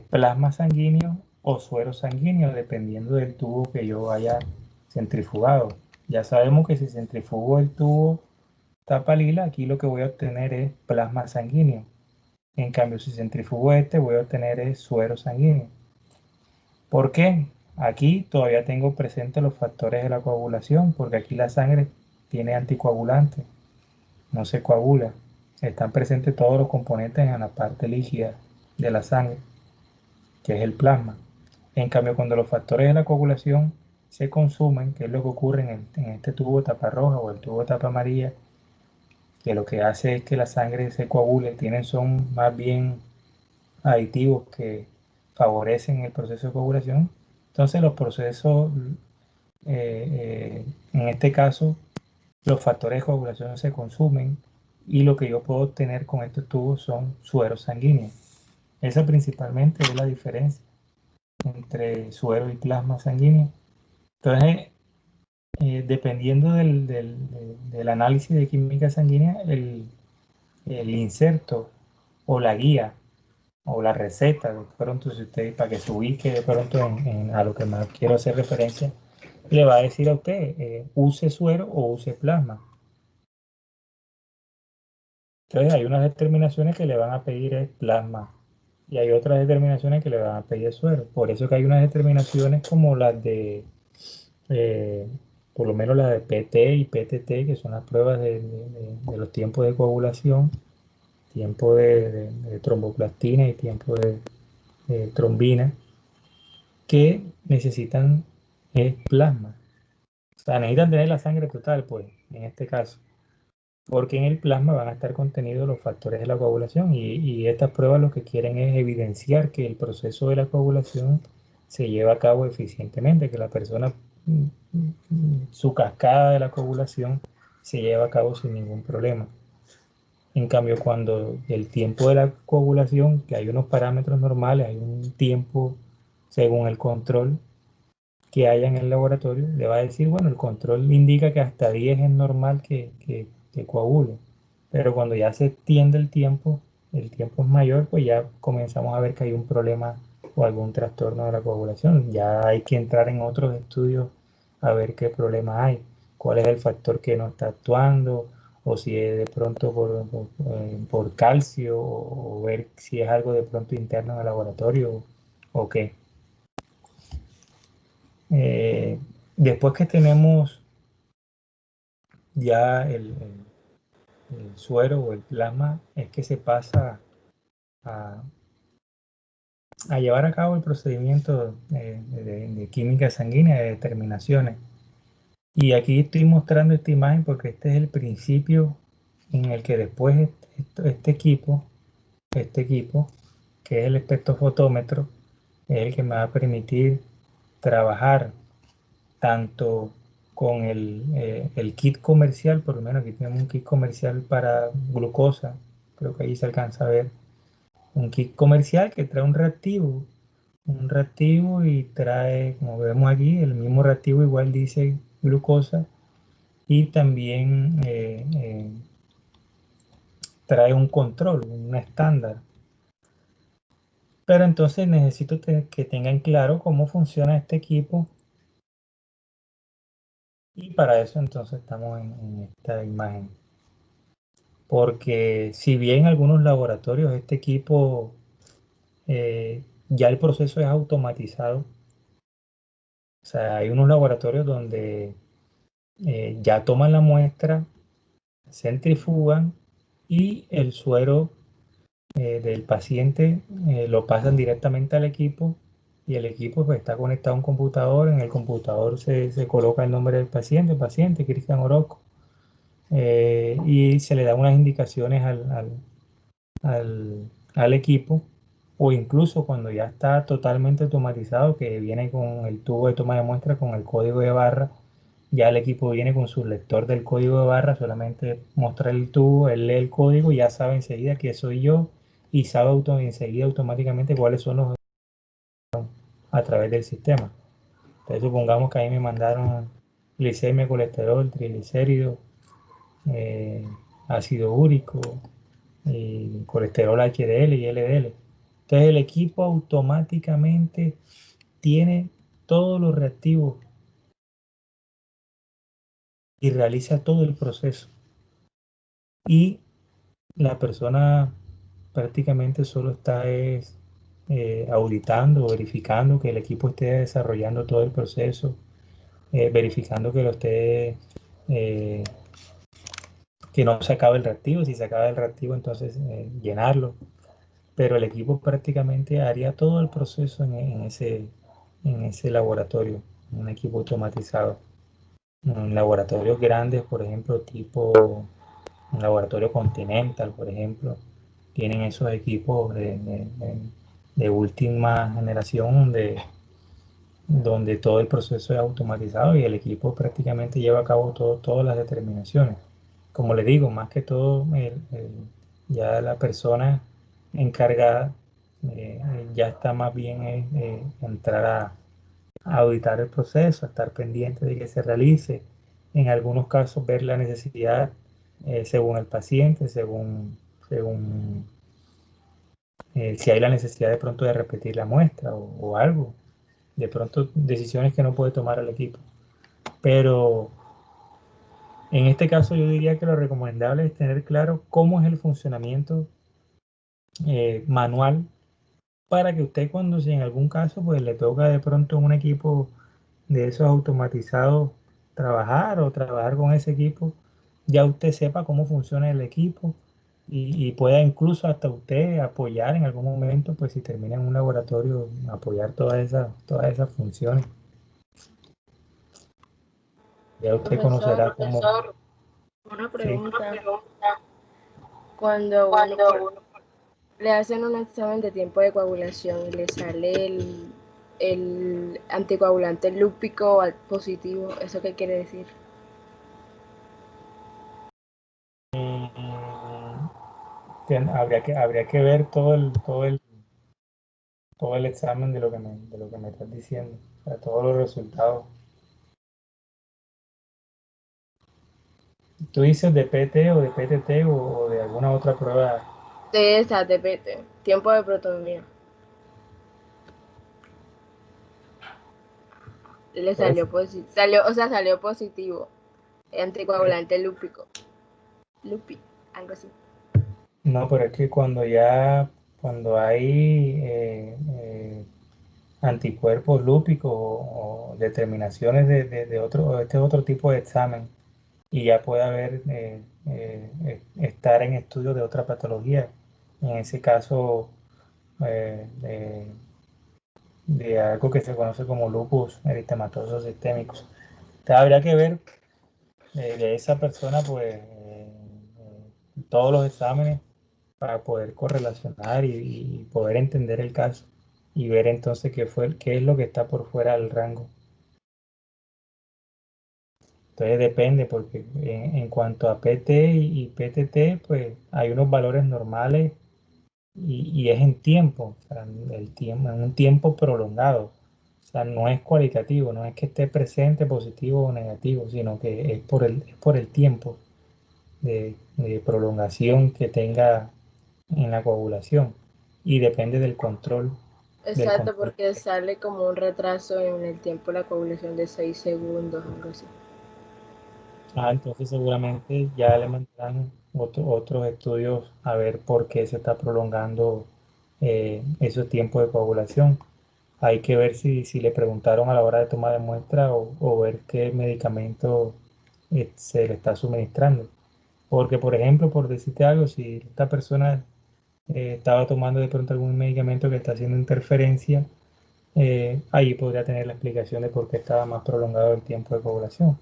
[SPEAKER 1] plasma sanguíneo o suero sanguíneo, dependiendo del tubo que yo haya centrifugado. Ya sabemos que si centrifugo el tubo tapa lila, aquí lo que voy a obtener es plasma sanguíneo. En cambio, si centrifugo este, voy a obtener es suero sanguíneo. ¿Por qué? Aquí todavía tengo presentes los factores de la coagulación, porque aquí la sangre tiene anticoagulante, no se coagula. Están presentes todos los componentes en la parte líquida de la sangre, que es el plasma. En cambio, cuando los factores de la coagulación se consumen, que es lo que ocurre en este tubo tapa roja o el tubo tapa amarilla, que lo que hace es que la sangre se coagule, son más bien aditivos que favorecen el proceso de coagulación. Entonces los procesos, en este caso, los factores de coagulación se consumen y lo que yo puedo obtener con estos tubos son sueros sanguíneos. Esa principalmente es la diferencia entre suero y plasma sanguíneo. Entonces, dependiendo del análisis de química sanguínea, el inserto o la guía o la receta, de pronto, si usted, para que se ubique de pronto a lo que más quiero hacer referencia, le va a decir a usted, use suero o use plasma. Entonces hay unas determinaciones que le van a pedir el plasma y hay otras determinaciones que le van a pedir suero. Por eso que hay unas determinaciones como las de, eh, por lo menos las de PT y PTT, que son las pruebas de los tiempos de coagulación, tiempo de tromboplastina y tiempo de trombina, que necesitan plasma. O sea, necesitan tener la sangre total, pues, en este caso. Porque en el plasma van a estar contenidos los factores de la coagulación y estas pruebas lo que quieren es evidenciar que el proceso de la coagulación se lleva a cabo eficientemente, que la persona, su cascada de la coagulación se lleva a cabo sin ningún problema. En cambio, cuando el tiempo de la coagulación, que hay unos parámetros normales, hay un tiempo según el control que haya en el laboratorio, le va a decir, bueno, el control indica que hasta 10 es normal que coagule, pero cuando ya se extiende el tiempo es mayor, pues ya comenzamos a ver que hay un problema o algún trastorno de la coagulación. Ya hay que entrar en otros estudios a ver qué problema hay, cuál es el factor que no está actuando, o si es de pronto por calcio, o ver si es algo de pronto interno en el laboratorio o qué. Después que tenemos ya el suero o el plasma, es que se pasa a, a llevar a cabo el procedimiento de química sanguínea, de determinaciones. Y aquí estoy mostrando esta imagen porque este es el principio en el que después este equipo, que es el espectrofotómetro, es el que me va a permitir trabajar tanto con el kit comercial, por lo menos aquí tenemos un kit comercial para glucosa, creo que ahí se alcanza a ver, un kit comercial que trae un reactivo y trae, como vemos aquí, el mismo reactivo igual dice glucosa y también trae un control, un estándar. Pero entonces necesito que tengan claro cómo funciona este equipo y para eso entonces estamos en esta imagen. Porque si bien en algunos laboratorios este equipo ya el proceso es automatizado, o sea, hay unos laboratorios donde ya toman la muestra, centrifugan y el suero del paciente lo pasan directamente al equipo y el equipo pues, está conectado a un computador, en el computador se coloca el nombre del paciente Cristian Orozco, y se le da unas indicaciones al equipo, o incluso cuando ya está totalmente automatizado, que viene con el tubo de toma de muestra con el código de barra, ya el equipo viene con su lector del código de barra, solamente mostrar el tubo, él lee el código y ya sabe enseguida que soy yo y sabe enseguida automáticamente cuáles son los a través del sistema. Entonces supongamos que ahí me mandaron glicemia, colesterol, triglicéridos, ácido úrico, y colesterol HDL y LDL. Entonces el equipo automáticamente tiene todos los reactivos y realiza todo el proceso. Y la persona prácticamente solo está auditando, verificando que el equipo esté desarrollando todo el proceso, verificando que lo esté, que no se acabe el reactivo. Si se acaba el reactivo, entonces llenarlo. Pero el equipo prácticamente haría todo el proceso en ese laboratorio, un equipo automatizado. En laboratorios grandes, por ejemplo, tipo un laboratorio Continental, por ejemplo, tienen esos equipos de última generación donde todo el proceso es automatizado y el equipo prácticamente lleva a cabo todas las determinaciones. Como le digo, más que todo, ya la persona encargada ya está más bien entrar a auditar el proceso, a estar pendiente de que se realice, en algunos casos ver la necesidad según el paciente, según si hay la necesidad de pronto de repetir la muestra o algo, de pronto decisiones que no puede tomar el equipo. Pero en este caso yo diría que lo recomendable es tener claro cómo es el funcionamiento manual para que usted cuando si en algún caso pues le toca de pronto un equipo de esos automatizados trabajar con ese equipo, ya usted sepa cómo funciona el equipo y pueda incluso hasta usted apoyar en algún momento, pues si termina en un laboratorio, apoyar todas esas funciones. Ya usted conocerá cómo.
[SPEAKER 9] Profesor, una
[SPEAKER 1] Sí.
[SPEAKER 9] pregunta. Cuando uno le hacen un examen de tiempo de coagulación y le sale el anticoagulante lúpico positivo, ¿eso qué quiere decir?
[SPEAKER 1] Habría que ver todo el examen de lo que me estás diciendo, o sea, todos los resultados. ¿Tú dices de PT o de PTT o de alguna otra prueba?
[SPEAKER 9] De esa, de PT, tiempo de protonía. Le salió positivo, salió positivo. Anticoagulante lúpico. Lupi, algo así.
[SPEAKER 1] No, pero es que cuando hay anticuerpos lúpicos o determinaciones de otro, este es otro tipo de examen y ya puede haber, estar en estudio de otra patología. En ese caso, de algo que se conoce como lupus eritematoso sistémico. Entonces, habría que ver de esa persona, pues, todos los exámenes para poder correlacionar y poder entender el caso y ver entonces qué es lo que está por fuera del rango. Entonces depende, porque en cuanto a PT y PTT, pues hay unos valores normales y es en tiempo, o sea, en un tiempo prolongado. O sea, no es cualitativo, no es que esté presente positivo o negativo, sino que es por el tiempo de prolongación que tenga en la coagulación y depende del control.
[SPEAKER 9] Exacto, porque sale como un retraso en el tiempo de la coagulación de 6 segundos, algo así.
[SPEAKER 1] Entonces seguramente ya le mandarán otros estudios a ver por qué se está prolongando esos tiempos de coagulación. Hay que ver si le preguntaron a la hora de toma de muestra o ver qué medicamento se le está suministrando. Porque, por ejemplo, por decirte algo, si esta persona estaba tomando de pronto algún medicamento que está haciendo interferencia, ahí podría tener la explicación de por qué estaba más prolongado el tiempo de coagulación.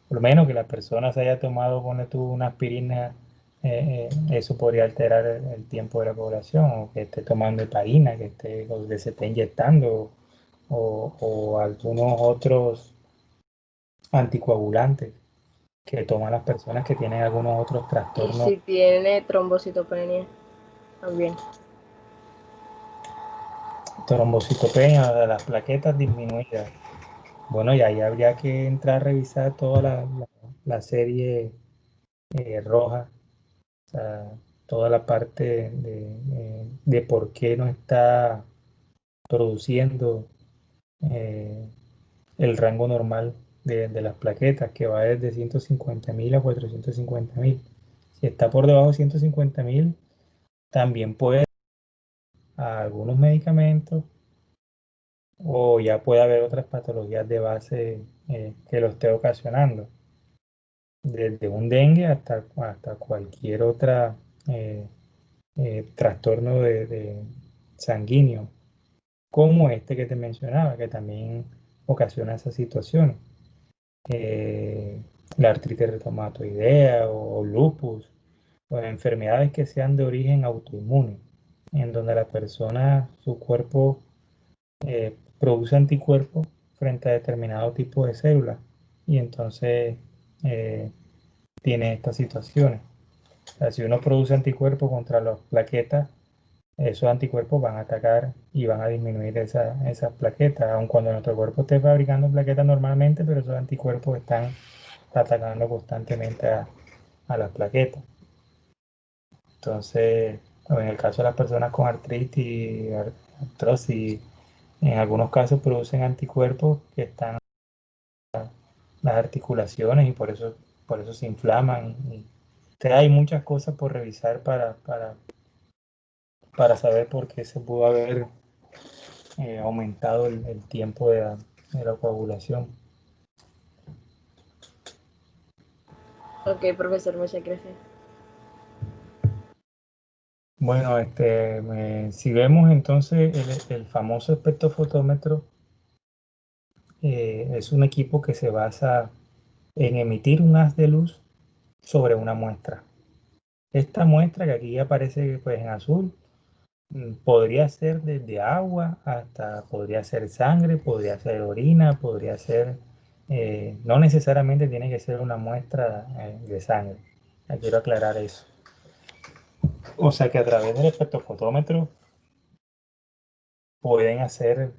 [SPEAKER 1] Por lo menos que la persona se haya tomado, pone tú, una aspirina, eso podría alterar el tiempo de la coagulación, o que esté tomando heparina, o que se esté inyectando, o algunos otros anticoagulantes que toman las personas que tienen algunos otros
[SPEAKER 9] Y
[SPEAKER 1] trastornos.
[SPEAKER 9] si tiene trombocitopenia, también.
[SPEAKER 1] Trombocitopenia, de las plaquetas disminuidas. Bueno, y ahí habría que entrar a revisar toda la serie roja, o sea, toda la parte de por qué no está produciendo el rango normal de las plaquetas, que va desde 150.000 a 450.000. Si está por debajo de 150.000, también puede a algunos medicamentos o ya puede haber otras patologías de base que lo esté ocasionando, desde un dengue hasta cualquier otra trastorno de sanguíneo, como este que te mencionaba, que también ocasiona esas situaciones. La artritis reumatoidea o lupus, o enfermedades que sean de origen autoinmune, en donde la persona, su cuerpo produce anticuerpos frente a determinado tipo de células y entonces tiene estas situaciones. O sea, si uno produce anticuerpos contra las plaquetas, esos anticuerpos van a atacar y van a disminuir esas plaquetas, aun cuando nuestro cuerpo esté fabricando plaquetas normalmente, pero esos anticuerpos están atacando constantemente a las plaquetas. Entonces, en el caso de las personas con artritis, artrosis, en algunos casos producen anticuerpos que están en las articulaciones y por eso se inflaman. Entonces, hay muchas cosas por revisar para saber por qué se pudo haber aumentado el tiempo de la coagulación.
[SPEAKER 9] Ok, profesor, muchas gracias.
[SPEAKER 1] Bueno, si vemos entonces el famoso espectrofotómetro, es un equipo que se basa en emitir un haz de luz sobre una muestra. Esta muestra, que aquí aparece pues en azul, podría ser desde agua hasta, podría ser sangre, podría ser orina, podría ser, no necesariamente tiene que ser una muestra de sangre. Ya quiero aclarar eso. O sea que a través del espectrofotómetro pueden hacer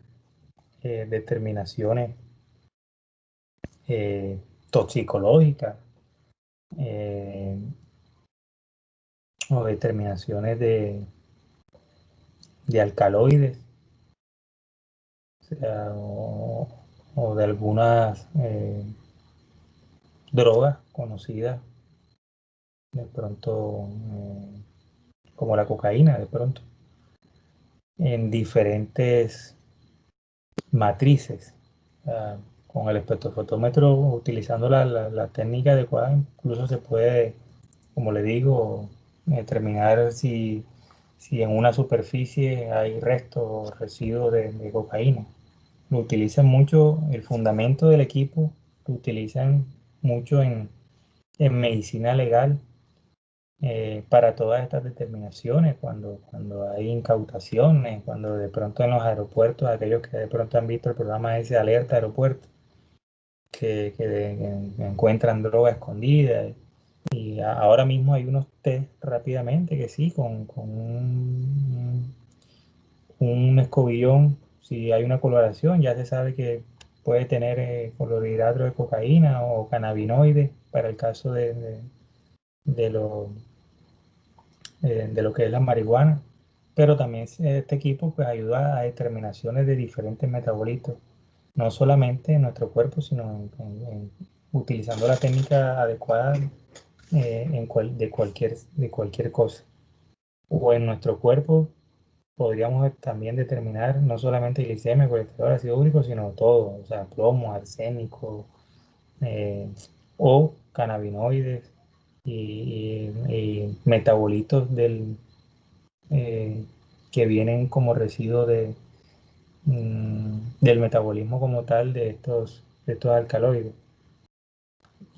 [SPEAKER 1] determinaciones toxicológicas o determinaciones de alcaloides, o sea, o de algunas drogas conocidas, de pronto como la cocaína, de pronto, en diferentes matrices. Con el espectrofotómetro, utilizando la técnica adecuada, incluso se puede, como le digo, determinar si en una superficie hay restos o residuos de cocaína. Lo utilizan mucho, el fundamento del equipo lo utilizan mucho en medicina legal para todas estas determinaciones, cuando hay incautaciones, cuando de pronto en los aeropuertos, aquellos que de pronto han visto el programa ese Alerta Aeropuerto, que encuentran droga escondida. Y ahora mismo hay unos test rápidamente que sí, con un escobillón, si hay una coloración, ya se sabe que puede tener clorhidrato de cocaína o cannabinoides para el caso de lo que es la marihuana, pero también este equipo pues ayuda a determinaciones de diferentes metabolitos, no solamente en nuestro cuerpo, sino utilizando la técnica adecuada de cualquier cosa. O en nuestro cuerpo podríamos también determinar no solamente glicemia, colesterol, ácido úrico, sino todo, o sea, plomo, arsénico, o cannabinoides y metabolitos que vienen como residuo del metabolismo como tal de estos alcaloides.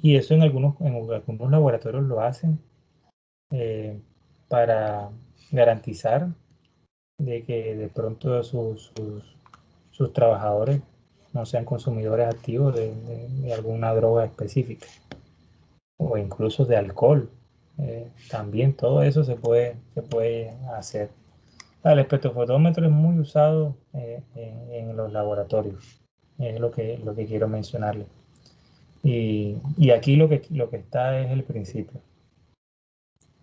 [SPEAKER 1] Y eso en algunos laboratorios lo hacen para garantizar de que de pronto sus trabajadores no sean consumidores activos de alguna droga específica o incluso de alcohol. También todo eso se puede hacer. El espectrofotómetro es muy usado en los laboratorios, es lo que quiero mencionarles. Y aquí lo que está es el principio.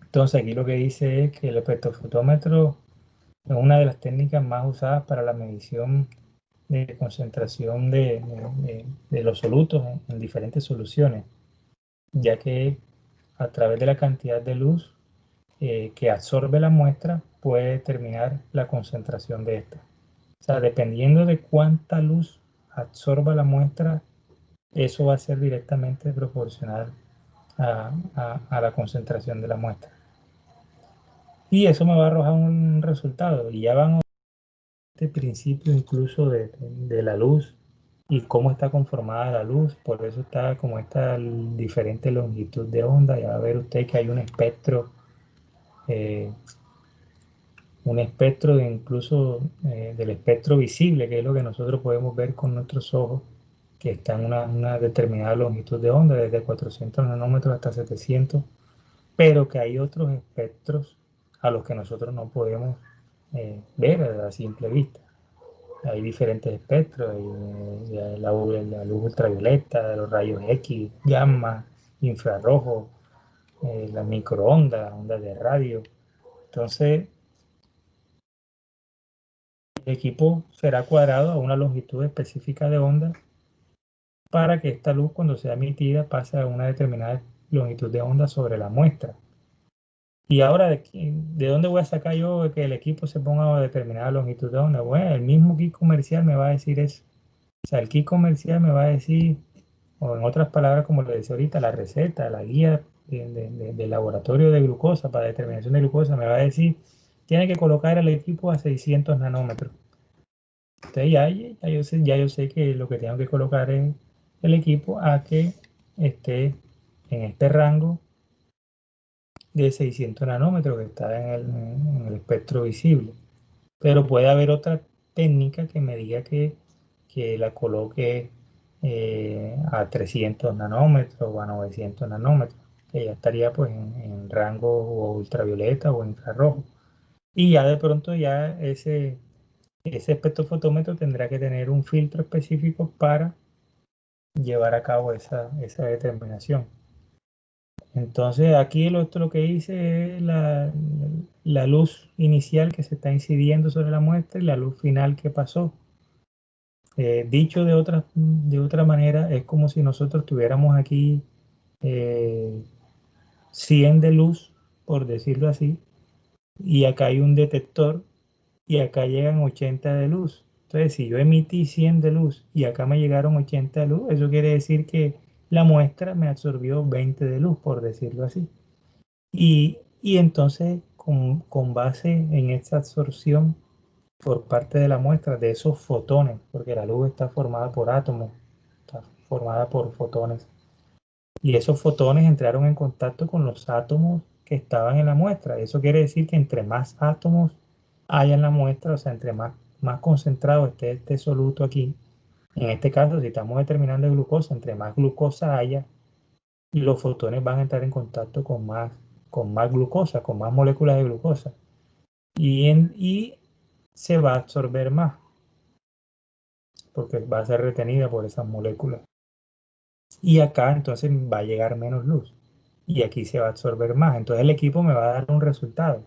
[SPEAKER 1] Entonces aquí lo que dice es que el espectrofotómetro es una de las técnicas más usadas para la medición de concentración de los solutos en diferentes soluciones, ya que a través de la cantidad de luz que absorbe la muestra puede determinar la concentración de esta. O sea, dependiendo de cuánta luz absorba la muestra, eso va a ser directamente proporcional a la concentración de la muestra. Y eso me va a arrojar un resultado. Y ya van a ver este principio incluso de la luz y cómo está conformada la luz. Por eso está como esta diferente longitud de onda. Ya va a ver usted que hay un espectro de incluso del espectro visible, que es lo que nosotros podemos ver con nuestros ojos, que está en una determinada longitud de onda, desde 400 nanómetros hasta 700, pero que hay otros espectros a los que nosotros no podemos ver a simple vista. Hay diferentes espectros, hay la luz ultravioleta, los rayos X, gamma, infrarrojo, las microondas, ondas de radio. Entonces, el equipo será cuadrado a una longitud específica de onda para que esta luz, cuando sea emitida, pase a una determinada longitud de onda sobre la muestra. Y ahora, ¿de dónde voy a sacar yo que el equipo se ponga a determinada longitud de onda? Bueno, el mismo kit comercial me va a decir eso. O sea, el kit comercial me va a decir, o en otras palabras, como le decía ahorita, la receta, la guía del laboratorio de glucosa para determinación de glucosa me va a decir, tiene que colocar el equipo a 600 nanómetros. Entonces ya yo sé que lo que tengo que colocar es el equipo a que esté en este rango de 600 nanómetros que está en el espectro visible. Pero puede haber otra técnica que me diga que la coloque a 300 nanómetros o a 900 nanómetros, que ya estaría pues en rango ultravioleta o infrarrojo. Y ya de pronto ya ese espectrofotómetro tendrá que tener un filtro específico para llevar a cabo esa determinación. Entonces aquí esto lo que hice es la luz inicial que se está incidiendo sobre la muestra y la luz final que pasó. Dicho de otra manera, es como si nosotros tuviéramos aquí 100 de luz, por decirlo así, y acá hay un detector y acá llegan 80 de luz. Entonces, si yo emití 100 de luz y acá me llegaron 80 de luz, eso quiere decir que la muestra me absorbió 20 de luz, por decirlo así. Y entonces, con base en esta absorción por parte de la muestra de esos fotones, porque la luz está formada por átomos, está formada por fotones, y esos fotones entraron en contacto con los átomos que estaban en la muestra. Eso quiere decir que entre más átomos haya en la muestra, o sea, entre más concentrado esté este soluto aquí, en este caso, si estamos determinando glucosa, entre más glucosa haya, los fotones van a entrar en contacto con más glucosa, con más moléculas de glucosa, y se va a absorber más, porque va a ser retenida por esas moléculas. Y acá entonces va a llegar menos luz, y aquí se va a absorber más. Entonces el equipo me va a dar un resultado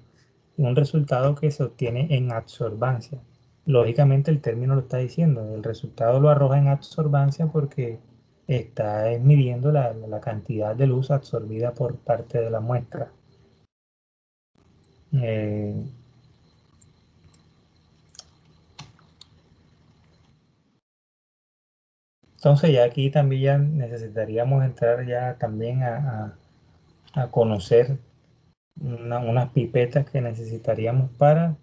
[SPEAKER 1] que se obtiene en absorbancia. Lógicamente el término lo está diciendo, el resultado lo arroja en absorbancia porque está midiendo la cantidad de luz absorbida por parte de la muestra. Entonces ya aquí también ya necesitaríamos entrar ya también a conocer unas pipetas que necesitaríamos para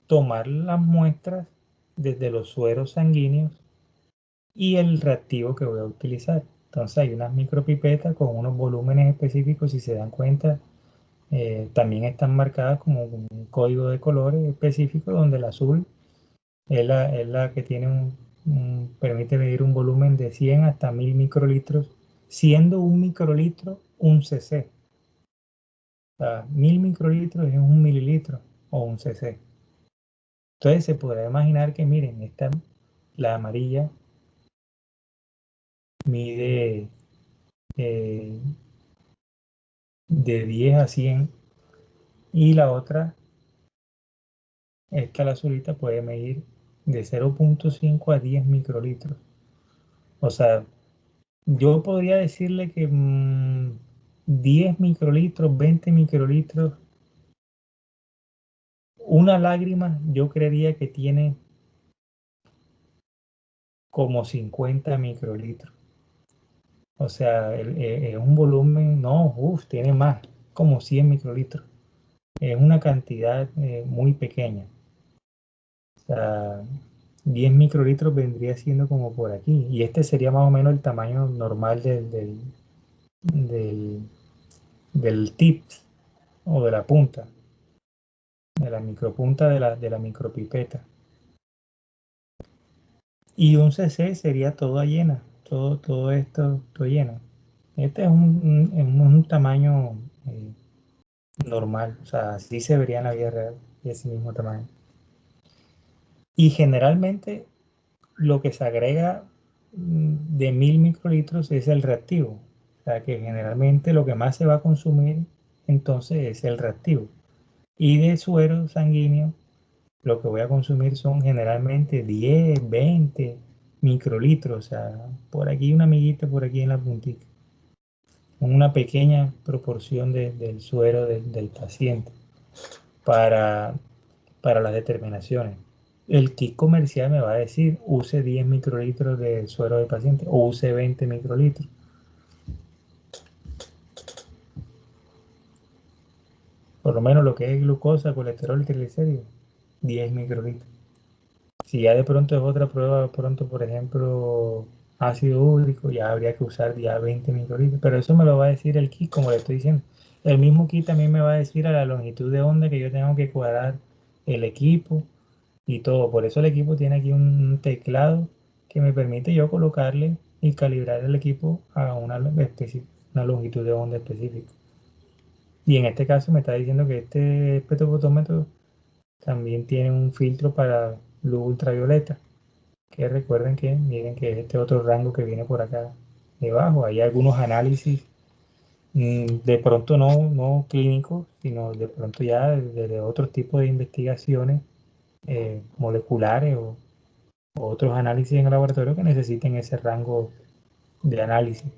[SPEAKER 1] tomar las muestras desde los sueros sanguíneos y el reactivo que voy a utilizar. Entonces hay unas micropipetas con unos volúmenes específicos, si se dan cuenta, también están marcadas como un código de colores específico, donde el azul es la que tiene permite medir un volumen de 100 hasta 1000 microlitros, siendo un microlitro un cc. O sea, 1000 microlitros es un mililitro o un cc. Entonces se podrá imaginar que, miren, la amarilla mide de 10 a 100 y la otra, la azulita, puede medir de 0.5 a 10 microlitros. O sea, yo podría decirle que 10 microlitros, 20 microlitros, una lágrima yo creería que tiene como 50 microlitros. O sea, es un volumen, no, tiene más, como 100 microlitros. Es una cantidad muy pequeña. O sea, 10 microlitros vendría siendo como por aquí. Y este sería más o menos el tamaño normal del, del tip o de la punta, de la micropunta de la micropipeta. Y un cc sería toda llena, todo esto, todo lleno. Este es un tamaño normal, o sea, así se vería en la vida real, de ese mismo tamaño. Y generalmente lo que se agrega de 1000 microlitros es el reactivo. O sea que generalmente lo que más se va a consumir entonces es el reactivo. Y de suero sanguíneo lo que voy a consumir son generalmente 10, 20 microlitros. O sea, por aquí una amiguita, por aquí en la puntita. Una pequeña proporción del suero del paciente para, para las determinaciones. El kit comercial me va a decir use 10 microlitros de suero del paciente o use 20 microlitros. Por lo menos lo que es glucosa, colesterol y triglicéridos, 10 microlitros. Si ya de pronto es otra prueba, pronto por ejemplo ácido úrico, ya habría que usar ya 20 microlitros. Pero eso me lo va a decir el kit, como le estoy diciendo. El mismo kit también me va a decir a la longitud de onda que yo tengo que cuadrar el equipo y todo. Por eso el equipo tiene aquí un teclado que me permite yo colocarle y calibrar el equipo a una longitud de onda específica. Y en este caso me está diciendo que este espectrofotómetro también tiene un filtro para luz ultravioleta, que recuerden que miren que es este otro rango que viene por acá debajo. Hay algunos análisis de pronto no clínicos, sino de pronto ya de otros tipos de investigaciones moleculares o otros análisis en el laboratorio que necesiten ese rango de análisis.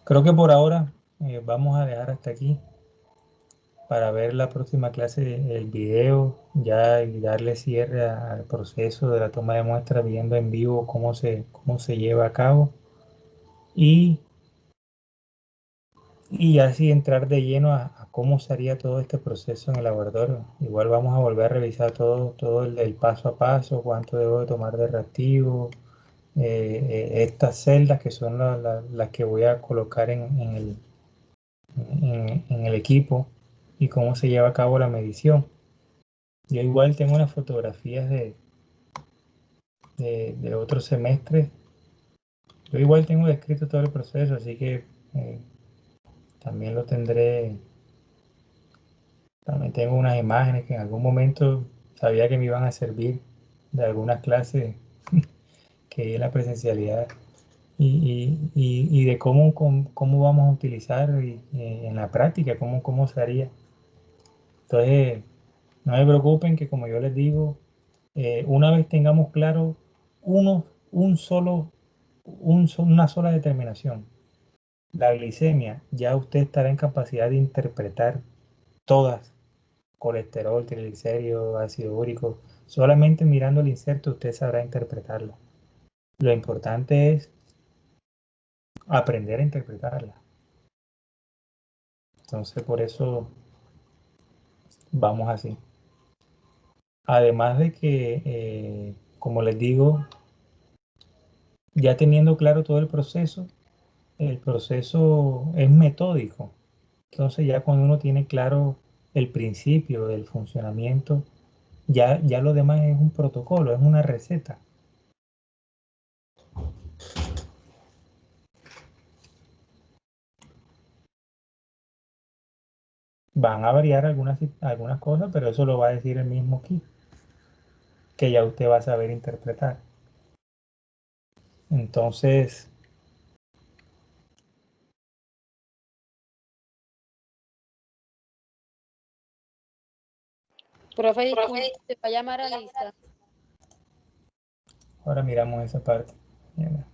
[SPEAKER 1] Creo que por ahora vamos a dejar hasta aquí para ver la próxima clase, el video ya y darle cierre al proceso de la toma de muestra viendo en vivo cómo se lleva a cabo y así entrar de lleno a cómo sería todo este proceso en el laboratorio. Igual vamos a volver a revisar todo el paso a paso, cuánto debo de tomar de reactivo, estas celdas que son las que voy a colocar en el equipo y cómo se lleva a cabo la medición. Yo igual tengo unas fotografías de otros semestres. Yo igual tengo descrito todo el proceso, así que también lo tendré. También tengo unas imágenes que en algún momento sabía que me iban a servir de algunas clases que di en la presencialidad y de cómo vamos a utilizar en la práctica, cómo se haría. Entonces, no me preocupen que como yo les digo, una vez tengamos claro una sola determinación, la glicemia, ya usted estará en capacidad de interpretar todas, colesterol, triglicéridos, ácido úrico, solamente mirando el inserto usted sabrá interpretarla. Lo importante es aprender a interpretarla. Entonces, por eso vamos así. Además de que, como les digo, ya teniendo claro todo el proceso es metódico. Entonces, ya cuando uno tiene claro el principio del funcionamiento, ya lo demás es un protocolo, es una receta. Van a variar algunas cosas, pero eso lo va a decir el mismo kit, que ya usted va a saber interpretar. Entonces,
[SPEAKER 10] Profe, disculpe, ¿te va a llamar a lista?
[SPEAKER 1] Ahora miramos esa parte. Mira.